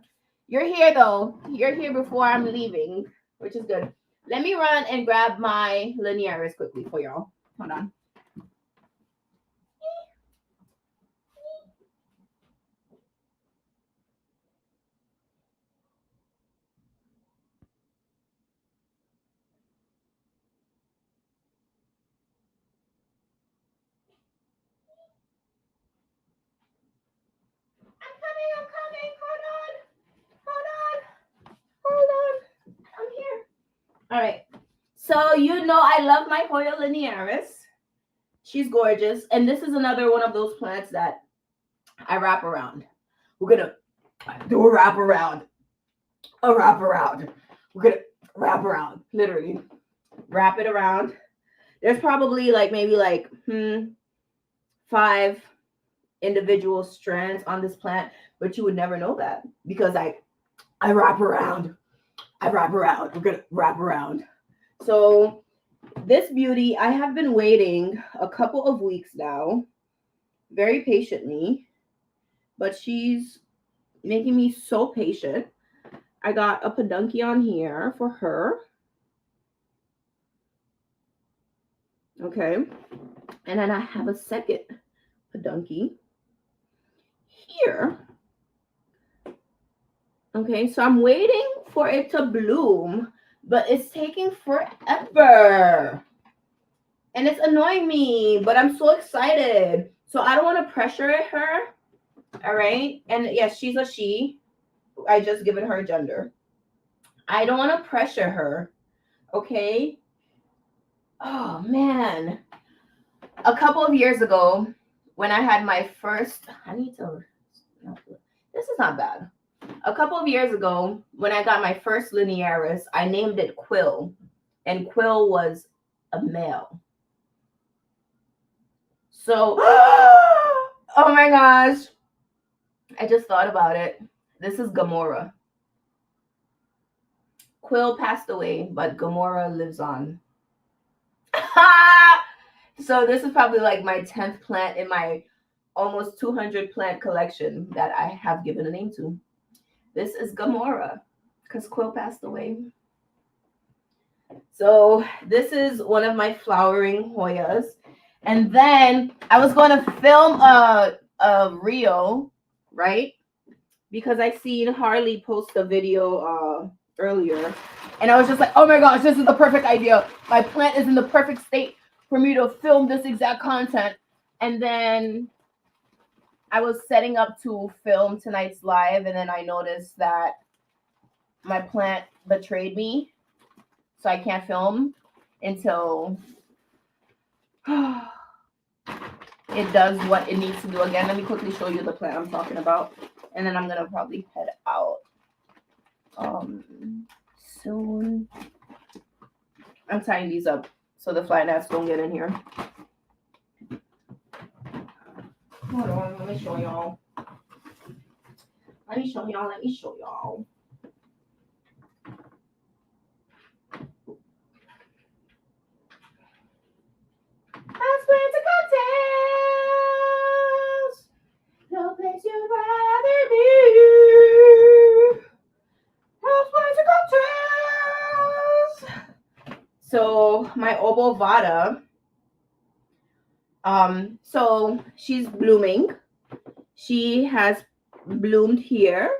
you're here though. You're here before I'm leaving, which is good. Let me run and grab my linearis quickly for y'all. Hold on. I'm coming. Hold on. I'm here. All right. So you know I love my Hoya linearis. She's gorgeous. And this is another one of those plants that I wrap around. We're going to do a wrap around. We're going to wrap around. Literally. Wrap it around. There's probably maybe 5 individual strands on this plant, but you would never know that because I wrap around. We're gonna wrap around. So this beauty, I have been waiting a couple of weeks now, very patiently, but she's making me so patient. I got a pedunky on here for her. Okay. And then I have a second pedunky here. Okay, so I'm waiting for it to bloom, but it's taking forever. And it's annoying me, but I'm so excited. So I don't want to pressure her. All right. And yes, she's a she. I just given her gender. I don't want to pressure her. Okay. Oh, man. A couple of years ago, when I had my first, this is not bad. A couple of years ago, when I got my first linearis, I named it Quill, and Quill was a male. So, oh my gosh, I just thought about it. This is Gamora. Quill passed away, but Gamora lives on. So this is probably my 10th plant in my almost 200 plant collection that I have given a name to. This is Gamora because Quill passed away. So this is one of my flowering Hoyas. And then I was going to film a reel, right? because I seen Harley post a video earlier, and I was just like, oh my gosh, this is the perfect idea. My plant is in the perfect state for me to film this exact content. And then I was setting up to film tonight's live, and then I noticed that my plant betrayed me, so I can't film until it does what it needs to do again. Let me quickly show you the plant I'm talking about, and then I'm gonna probably head out soon. I'm tying these up so the fly gnats don't get in here. Hold on, let me show y'all. Let me show y'all. Houseplants and cocktails. No place you'd rather be. Houseplants and cocktails. So my obovata, so she's blooming. She has bloomed here.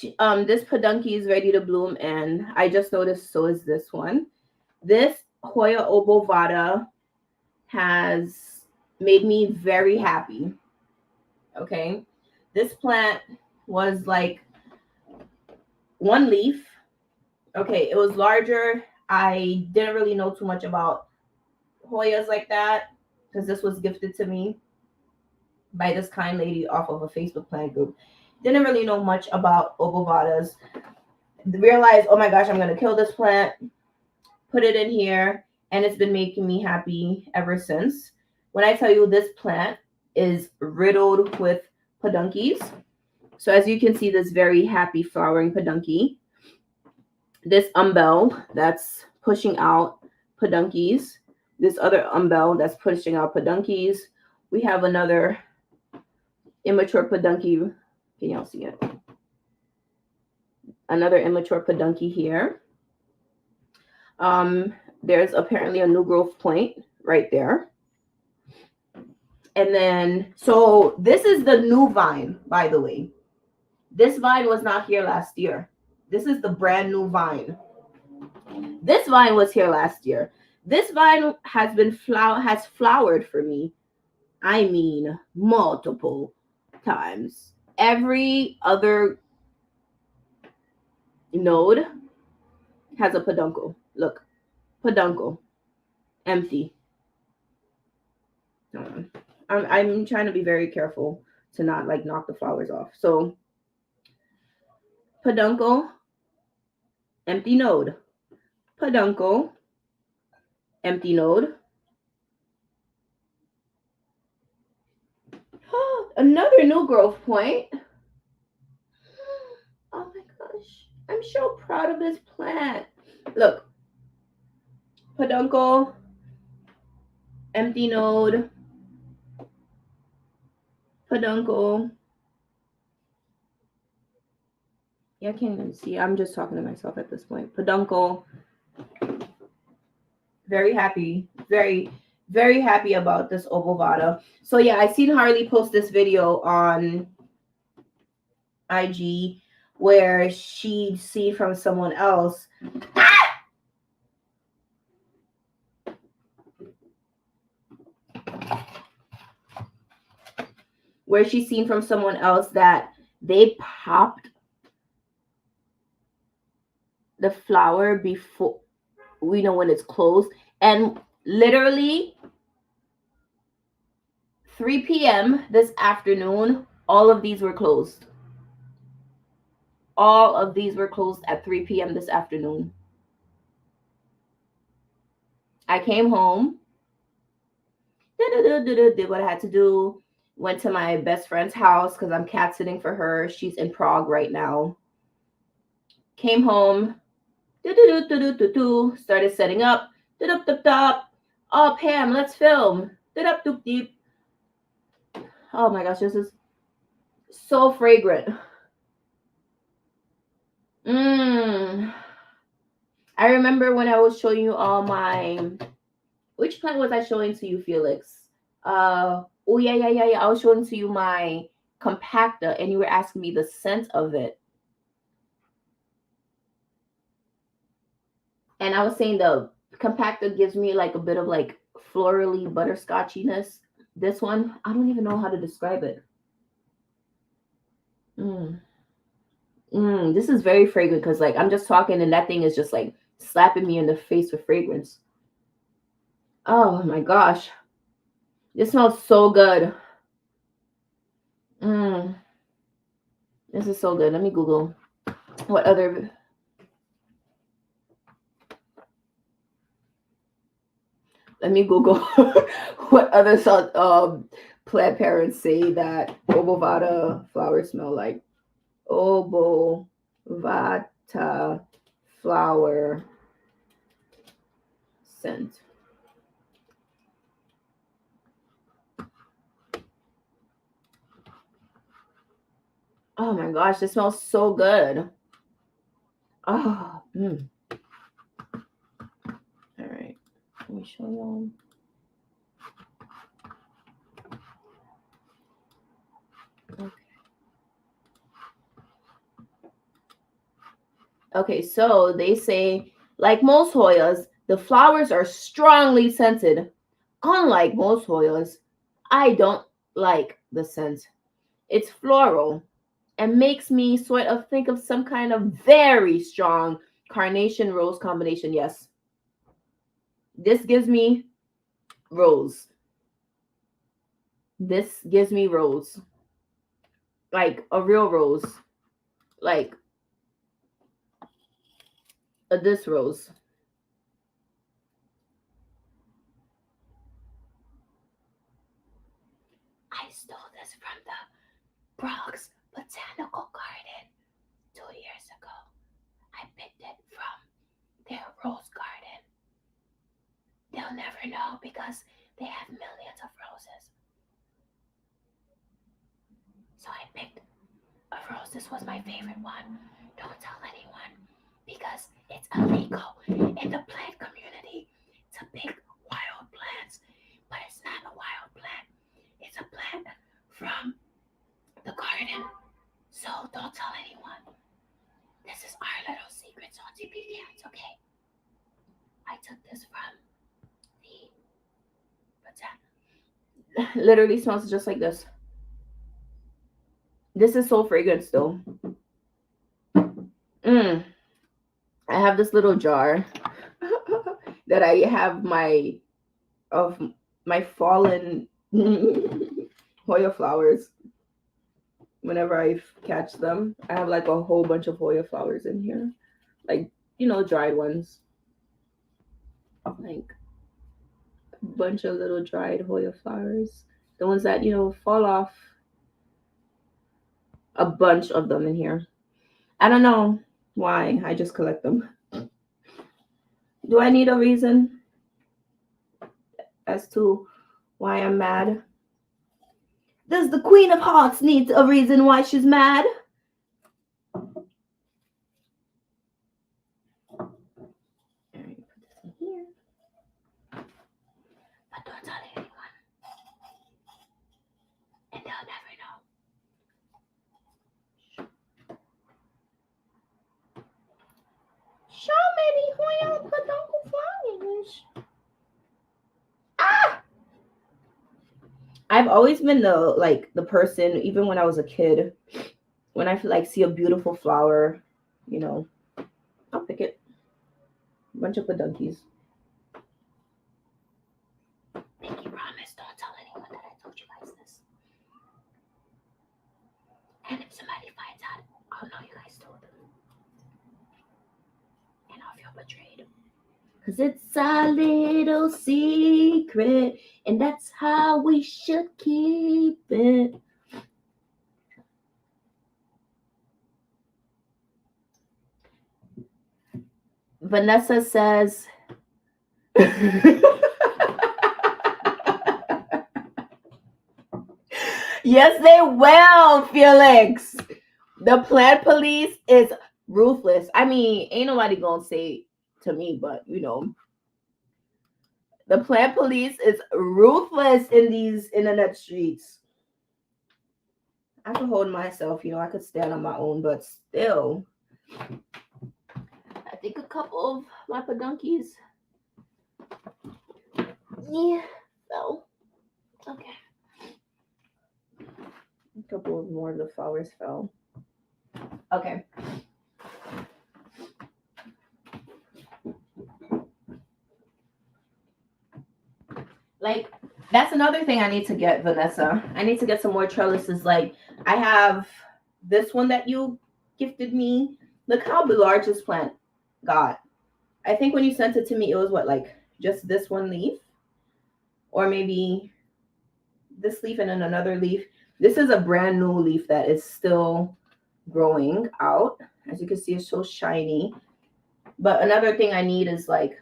This peduncle is ready to bloom, and I just noticed so is this one. This Hoya obovata has made me very happy. Okay, this plant was like one leaf. Okay, it was larger. I didn't really know too much about Hoyas like that because this was gifted to me by this kind lady off of a Facebook plant group. Didn't really know much about obovatas. Realized, oh my gosh, I'm gonna kill this plant. Put it in here, and it's been making me happy ever since. When I tell you this plant is riddled with peduncles. So as you can see, this very happy flowering peduncle. This umbel that's pushing out peduncles. This other umbel that's pushing out peduncles. We have another immature peduncle. Can y'all see it? Another immature peduncle here. There's apparently a new growth point right there. And then, so this is the new vine, by the way. This vine was not here last year. This is the brand new vine. This vine was here last year. This vine has flowered for me. I mean, multiple times. Every other node has a peduncle. Look, peduncle, empty. I'm trying to be very careful to not like knock the flowers off. So peduncle, empty node. Peduncle, empty node. Another new growth point. Oh my gosh. I'm so proud of this plant. Look. Peduncle, empty node. Peduncle. Yeah, I can't even see. I'm just talking to myself at this point. Peduncle. Very happy. Very, very happy about this obovata. So yeah, I seen Harley post this video on IG where she'd see from someone else. Where she's seen from someone else that they popped the flower before, we know when it's closed, and literally 3 p.m. this afternoon, all of these were closed. All of these were closed at 3 p.m. this afternoon. I came home, did what I had to do, went to my best friend's house because I'm cat sitting for her. She's in Prague right now. Came home, started setting up. Oh, Pam, let's film. Oh my gosh, this is so fragrant. I remember when I was showing you all my, which plant was I showing to you, Felix? Oh yeah. I was showing to you my compactor, and you were asking me the scent of it. And I was saying the compactor gives me like a bit of like florally butterscotchiness. This one, I don't even know how to describe it. This is very fragrant because like I'm just talking and that thing is just like slapping me in the face with fragrance. Oh my gosh. This smells so good. This is so good. Let me Google what other. Let me Google what other plant parents say that obovata flowers smell like. Obovata flower scent. Oh my gosh, this smells so good. Oh, all right. Let me show y'all. Okay, so they say, like most Hoyas, the flowers are strongly scented. Unlike most Hoyas, I don't like the scent. It's floral and makes me sort of think of some kind of very strong carnation rose combination. Yes, this gives me rose. This gives me rose. Like a real rose. Like this rose. I stole this from the Bronx Botanical Garden 2 years ago. I picked it from their rose garden. They'll never know because they have millions of roses. So I picked a rose. This was my favorite one. Don't tell anyone because it's illegal in the plant community to pick wild plants. But it's not a wild plant. It's a plant from the garden. So don't tell anyone. This is our little secret salty pecans, okay? I took this from the literally smells just like this. This is so fragrant still. I have this little jar that I have my fallen Hoya flowers. Whenever I catch them, I have like a whole bunch of Hoya flowers in here, like dried ones, like a bunch of little dried Hoya flowers, the ones that fall off. A bunch of them in here. I don't know why. I just collect them. Do I need a reason as to why I'm mad? Does the Queen of Hearts need a reason why she's mad? All right, put this in here. But don't tell anyone. And they'll never know. So many Hoya peduncle flowers. Ah! I've always been the person, even when I was a kid, when I see a beautiful flower, I'll pick it. A bunch of pedunkies. Pinky promise, don't tell anyone that I told you guys this. And if somebody finds out, I'll know you guys told them. And I'll feel betrayed. Because it's a little secret, and that's how we should keep it. Vanessa says, yes, they will, Felix. The plant police is ruthless. I mean, ain't nobody gonna say to me, but the plant police is ruthless in these internet streets. I could hold myself, you know, I could stand on my own, but still, I think a couple of my pedunkies, yeah, fell. Okay. A couple of more of the flowers fell. Okay. Like, that's another thing I need to get, Vanessa. I need to get some more trellises. Like, I have this one that you gifted me. Look how large this plant got. I think when you sent it to me, it was what, like just this one leaf? Or maybe this leaf and then another leaf. This is a brand new leaf that is still growing out. As you can see, it's so shiny. But another thing I need is like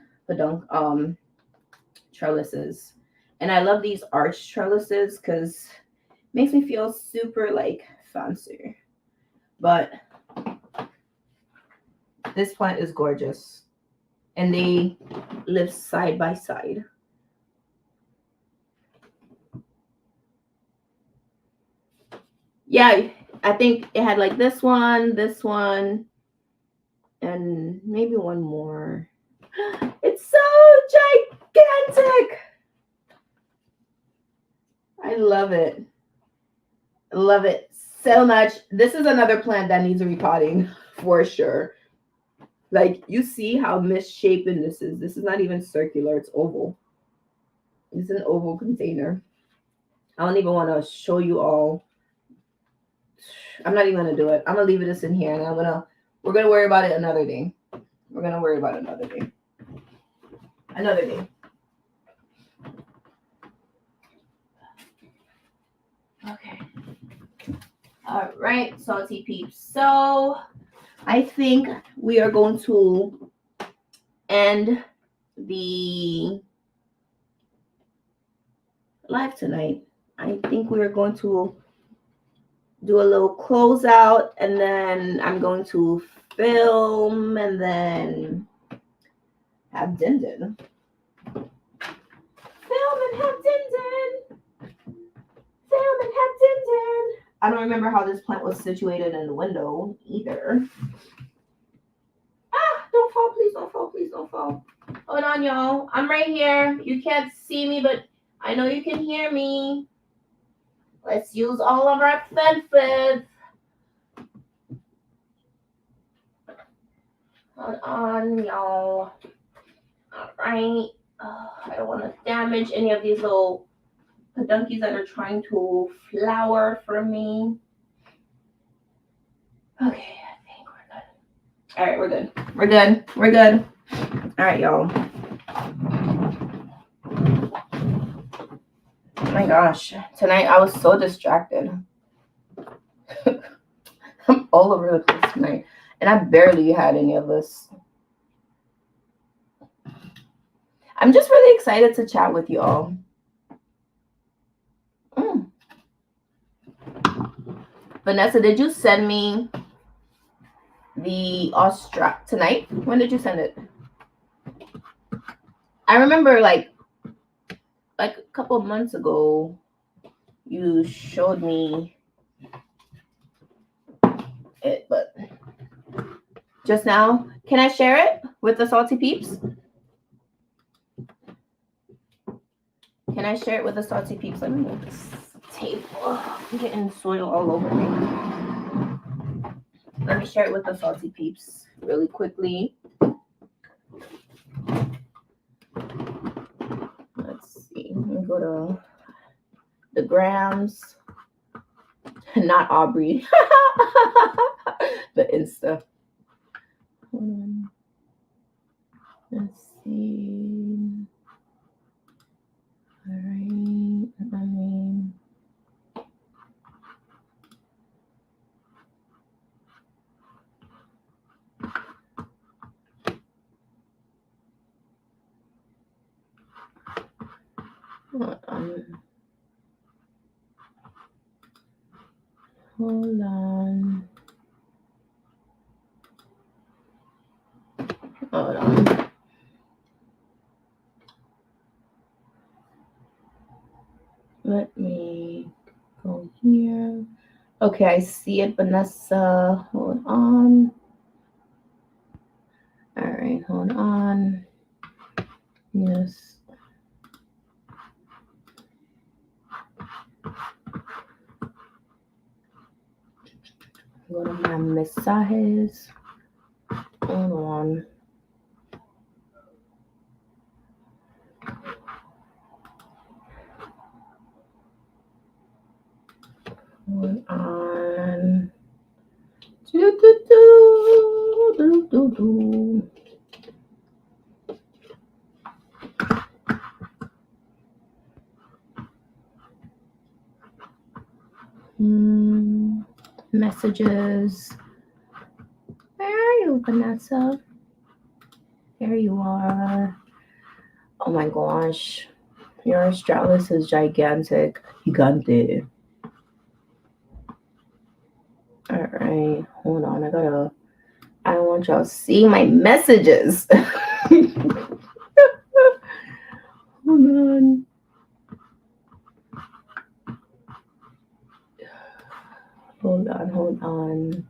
trellises. And I love these arch trellises because it makes me feel super like fancy. But this plant is gorgeous. And they live side by side. Yeah, I think it had like this one, and maybe one more. It's so gigantic. I love it. I love it so much. This is another plant that needs a repotting for sure. Like, you see how misshapen this is. This is not even circular, it's oval. It's an oval container. I don't even want to show you all. I'm not even gonna do it. I'm gonna leave this in here, and we're gonna worry about it another day. We're gonna worry about it another day. Another day. Okay. All right, salty peeps. So I think we are going to end the live tonight. I think we are going to do a little closeout, and then I'm going to film and then have din din. Film and have din din. Film and have din din. I don't remember how this plant was situated in the window either. Ah, don't fall, please don't fall, please don't fall. Hold on, y'all. I'm right here. You can't see me, but I know you can hear me. Let's use all of our senses. Hold on, y'all. All right. I don't want to damage any of these little pedunkies that are trying to flower for me. Okay, I think we're good. All right, we're good. We're good. We're good. All right, y'all. Oh my gosh. Tonight I was so distracted. I'm all over the place tonight. And I barely had any of this. I'm just really excited to chat with you all. Vanessa, did you send me the Austria tonight? When did you send it? I remember like a couple of months ago, you showed me it, but just now, can I share it with the salty peeps? Can I share it with the salty peeps? Let me move this table. I'm getting soil all over me. Let me share it with the salty peeps really quickly. Let's see. Let me go to the grams. Not Aubrey. The Insta. Let's see. All right. Hold on. Hold on. Let me go here. Okay, I see it, Vanessa. Hold on. All right, hold on. Yes. Go to my mensajes. Hold on. Hold on. Do, do, do, do, do, do. Messages. Where are you, Vanessa? There you are. Oh my gosh. Your Australis is gigantic. Gigante. Alright. Hold on. I don't want y'all to see my messages. Hold on. Hold on.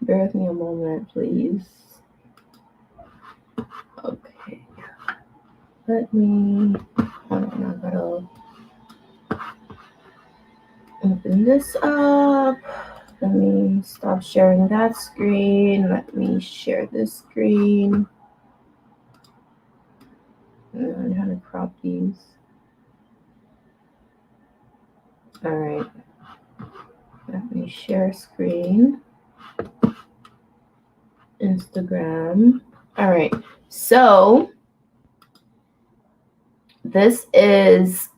Bear with me a moment, please. Okay. Let me. Hold on. I gotta open this up. Let me stop sharing that screen. Let me share this screen. I'm trying to crop these. All right. Let me share screen. Instagram. All right. So this is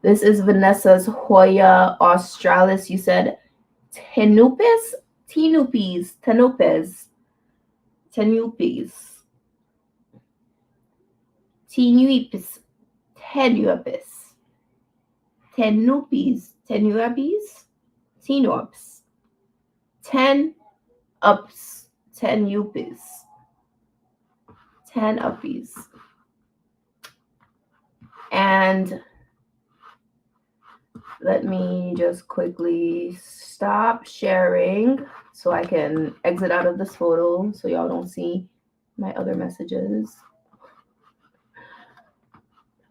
Vanessa's Hoya australis. You said tenupes, tenupes, tenupes, tenupes, tenupes, tenupes, tenupes, tenupes, tenups, 10 ups, 10 uppies, 10 uppies. And let me just quickly stop sharing so I can exit out of this photo so y'all don't see my other messages.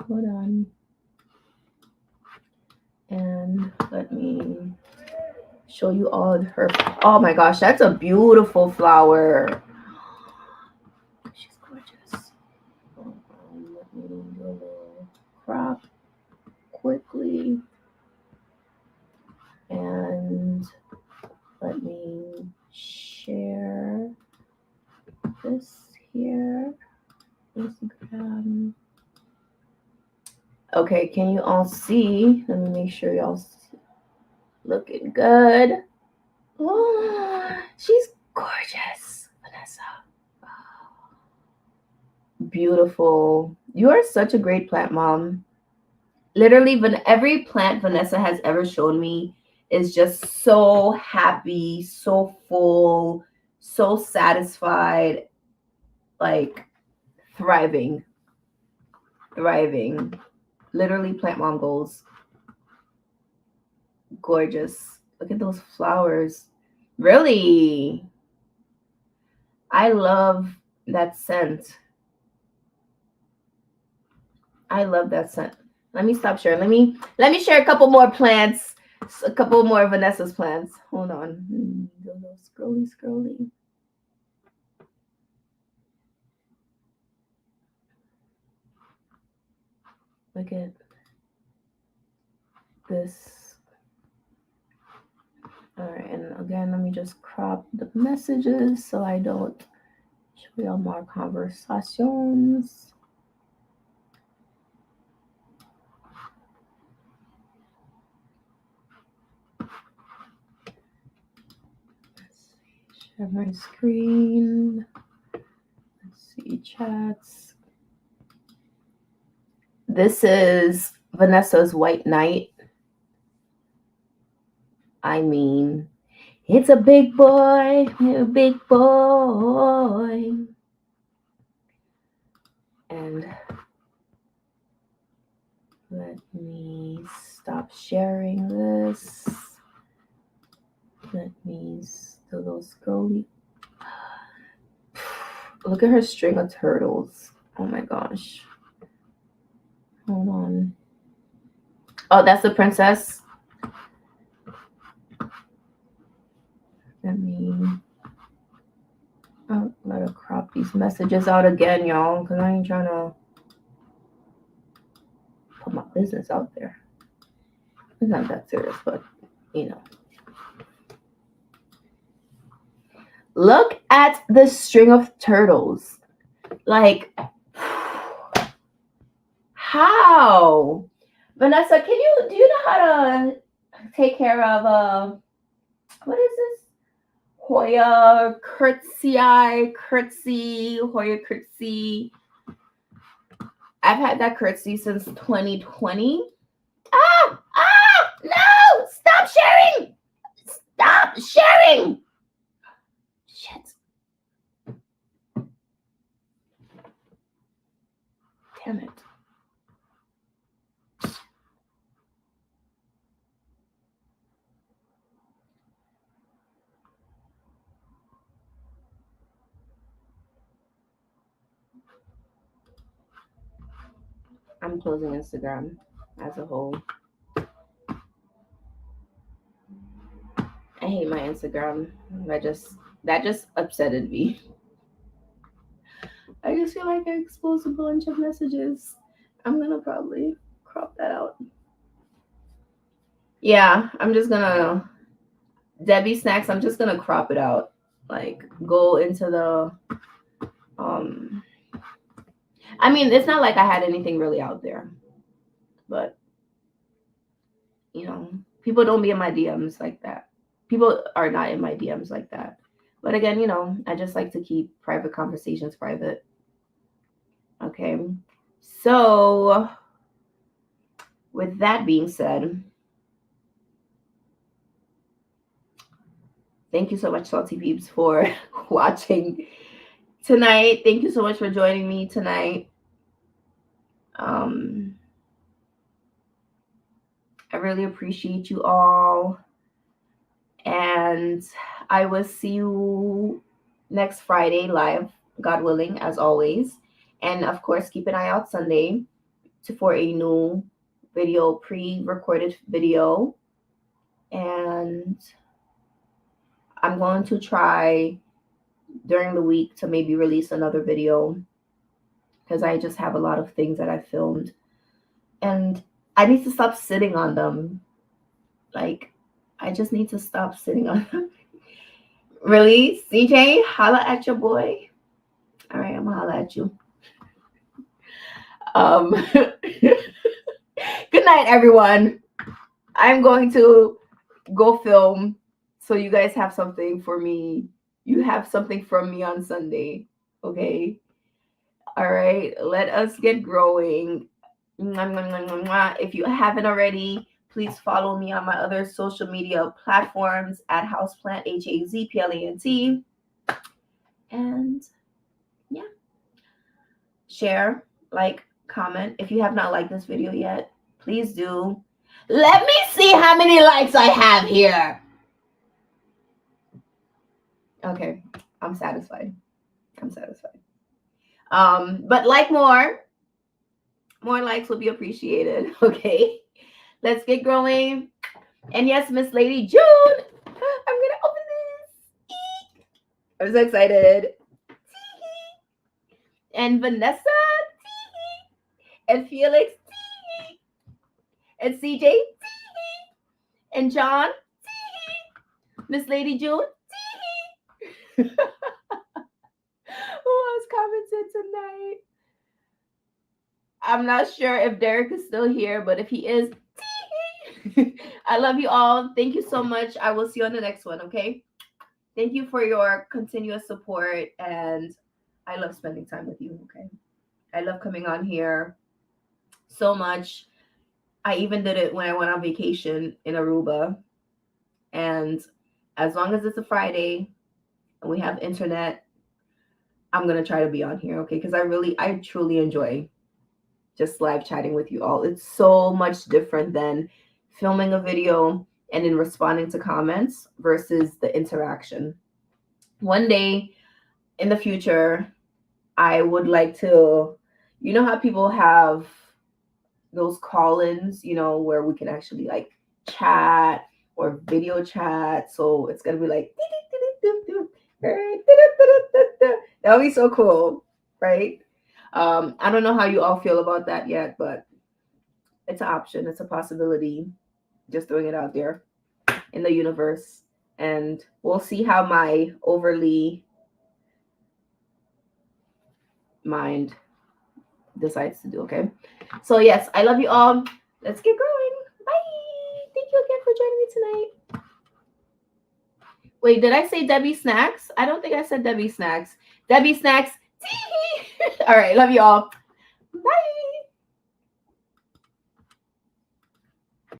Hold on. And let me show you all of her. Oh my gosh, that's a beautiful flower. She's gorgeous. Let me do a little crop quickly. And let me share this here. Instagram. Okay, can you all see? Let me make sure y'all looking good. Oh, she's gorgeous, Vanessa. Oh, beautiful. You are such a great plant mom. Literally, every plant Vanessa has ever shown me is just so happy, so full, so satisfied, like thriving. Literally, plant mom goals. Gorgeous. Look at those flowers. Really? I love that scent. I love that scent. Let me stop sharing. Let me share a couple more plants. A couple more of Vanessa's plants. Hold on. Scrolly. Look at this. All right, and again, let me just crop the messages so I don't show y'all more conversations. Let's see, share my screen. Let's see, chats. This is Vanessa's White Knight. I mean, it's a big boy, a big boy. And let me stop sharing this. Let me still scrolling. Look at her string of turtles. Oh my gosh. Hold on. Oh, that's the princess. Let me let her crop these messages out again, y'all, because I ain't trying to put my business out there. It's not that serious, but you know. Look at the string of turtles. Like, how? Vanessa, do you know how to take care of what is this? Hoya curtsy, Hoya curtsy. I've had that curtsy since 2020. No! Stop sharing! Stop sharing! Shit. Damn it. I'm closing Instagram as a whole. I hate my Instagram. That just upsetted me. I just feel like I exposed a bunch of messages. I'm gonna probably crop that out. Yeah, I'm just gonna Debbie Snacks, I'm just gonna crop it out. Like go into the I mean, it's not like I had anything really out there. But you know, people don't be in my DMs like that. People are not in my DMs like that. But again, you know, I just like to keep private conversations private. Okay. So with that being said, thank you so much, Salty Peeps, for watching tonight. Thank you so much for joining me tonight. I really appreciate you all. And I will see you next Friday live, God willing, as always. And of course, keep an eye out Sunday for a new video, pre-recorded video. And I'm going to try during the week to maybe release another video because I just have a lot of things that I filmed. And I need to stop sitting on them. Like, I just need to stop sitting on them. Really? CJ, holla at your boy. All right, I'm gonna holla at you. Good night, everyone. I'm going to go film so you guys have something for me. You have something from me on Sunday. Okay? All right. Let us get growing. If you haven't already, please follow me on my other social media platforms at Hauzplant, HAZPLANT. And yeah, share, like, comment. If you have not liked this video yet, please do. Let me see how many likes I have here. Okay, I'm satisfied. But like more likes will be appreciated. Okay, let's get growing. And yes, Miss Lady June, I'm gonna open this. I'm so excited. And Vanessa, and Felix, and CJ, and John, Miss Lady June. Who else commented tonight? I'm not sure if Derek is still here, but if he is, I love you all. Thank you so much. I will see you on the next one, okay? Thank you for your continuous support, and I love spending time with you, okay? I love coming on here so much. I even did it when I went on vacation in Aruba. And as long as it's a Friday and we have internet, I'm going to try to be on here, okay? Because I truly enjoy just live chatting with you all. It's so much different than filming a video and then responding to comments versus the interaction. One day in the future, I would like to, you know how people have those call-ins, you know, where we can actually like chat or video chat. So it's gonna be like that would be so cool, right? I don't know how you all feel about that yet, but it's an option, it's a possibility. Just throwing it out there in the universe. And we'll see how my overly mind decides to do. Okay. So yes, I love you all. Let's get growing. Bye. Thank you again for joining me tonight. Wait, did I say Debbie Snacks? I don't think I said Debbie Snacks. Debbie Snacks. All right. Love you all. Bye.